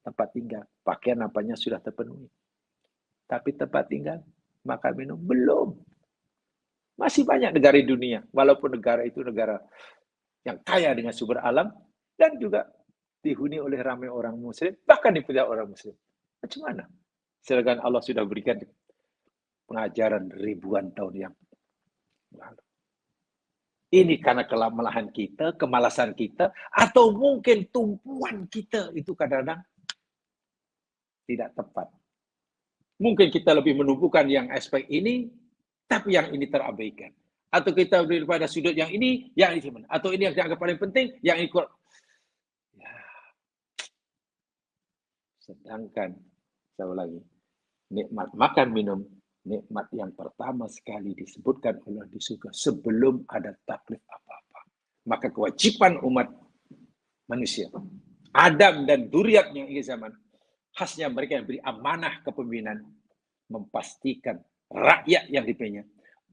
tempat tinggal. Pakaian apanya sudah terpenuhi. Tapi tempat tinggal, makan, minum, belum. Masih banyak negara di dunia. Walaupun negara itu negara yang kaya dengan sumber alam, dan juga dihuni oleh ramai orang muslim, bahkan dipelihara orang muslim. Macam mana? Sedangkan Allah sudah berikan pengajaran ribuan tahun yang lalu. Ini karena kelemahan kita, kemalasan kita, atau mungkin tumpuan kita itu kadang-kadang tidak tepat. Mungkin kita lebih menumpukan yang aspek ini, tapi yang ini terabaikan. Atau kita daripada sudut yang ini gimana? Atau ini yang dianggap paling penting, yang ini kurang. Ya. Sedangkan, saya lagi, nikmat makan minum, nikmat yang pertama sekali disebutkan Allah di surga sebelum ada taklif apa-apa. Maka kewajiban umat manusia, Adam dan duriatnya ini zaman, khasnya mereka yang beri amanah kepemimpinan, memastikan rakyat yang dipilihnya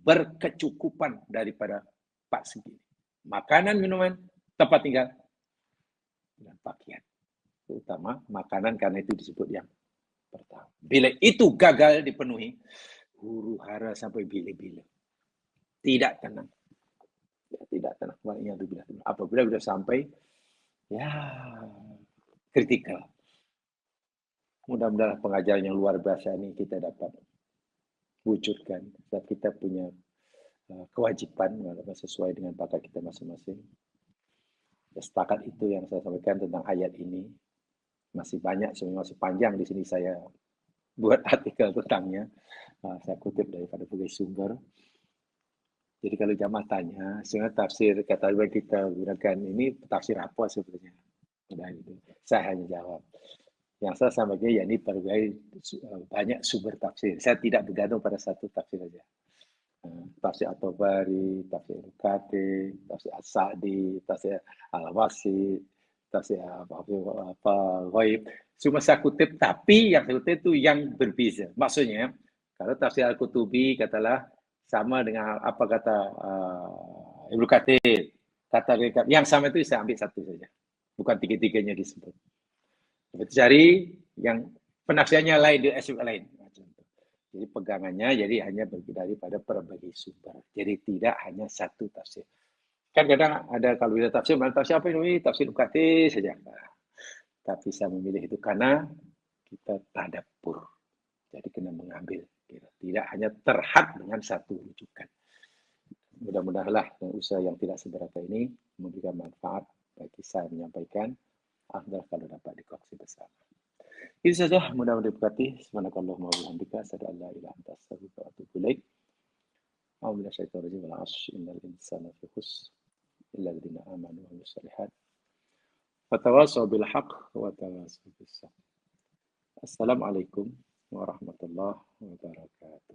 berkecukupan daripada empat segi. Makanan, minuman, tempat tinggal, dan pakaian. Terutama makanan karena itu disebut yang pertama. Bila itu gagal dipenuhi, huru hara sampai bila-bila. Tidak tenang. Tidak tenang. Apabila sudah sampai, ya kritikal. Mudah-mudahan pengajaran yang luar biasa ini kita dapat wujudkan. Sebab kita punya kewajiban sesuai dengan bakat kita masing-masing. Setakat itu yang saya sampaikan tentang ayat ini. Masih banyak, sebenarnya masih panjang di sini saya buat artikel tentangnya. Saya kutip daripada berbagai sumber. Jadi kalau jamaah tanya, sebenarnya tafsir kata yang kita gunakan ini tafsir apa sebenarnya? Saya hanya jawab. Yang saya sampaikan ya ini berbagai banyak sumber tafsir. Saya tidak bergantung pada satu tafsir saja. Tafsir At-Tabari, tafsir Al-Qati, tafsir As-Sa'di, tafsir Al-Wasit, tafsir apa Ghaib. Cuma saya kutip, tapi yang saya kutip itu yang berbeza. Maksudnya, kalau tafsir Al-Qutubi katalah sama dengan apa kata Ibnu Katsir, kata yang sama itu saya ambil satu saja. Bukan tiga-tiganya disebut. Cari yang penafsirannya lain, di aspek lain. Jadi pegangannya jadi hanya daripada berbagai sumber. Jadi tidak hanya satu tafsir. Kan kadang ada kalau kita tafsir, mana tafsir apa ini? Tafsir UKT saja. Tapi saya memilih itu karena kita tadabbur. Jadi kena mengambil. Tidak hanya terhad dengan satu rujukan. Mudah-mudahanlah usaha yang tidak seberapa ini memberikan manfaat bagi saya menyampaikan. Afdal kalau dapat dikongsi bersama. Itu saja, mudah-mudahan diberkati. Subhanakallahumma wa bihamdika, asyhadu an la ilaha illa anta, astaghfiruka wa atubu ilaik. A'udzu billahi minasyaitonir rajim. Wal 'ashr innal insana lafi khusr illa alladziina aamanu wa 'amilus shalihaat. Wa tawassaw bil haqq wa tawassaw bis sabr. Assalamualaikum warahmatullahi wabarakatuh.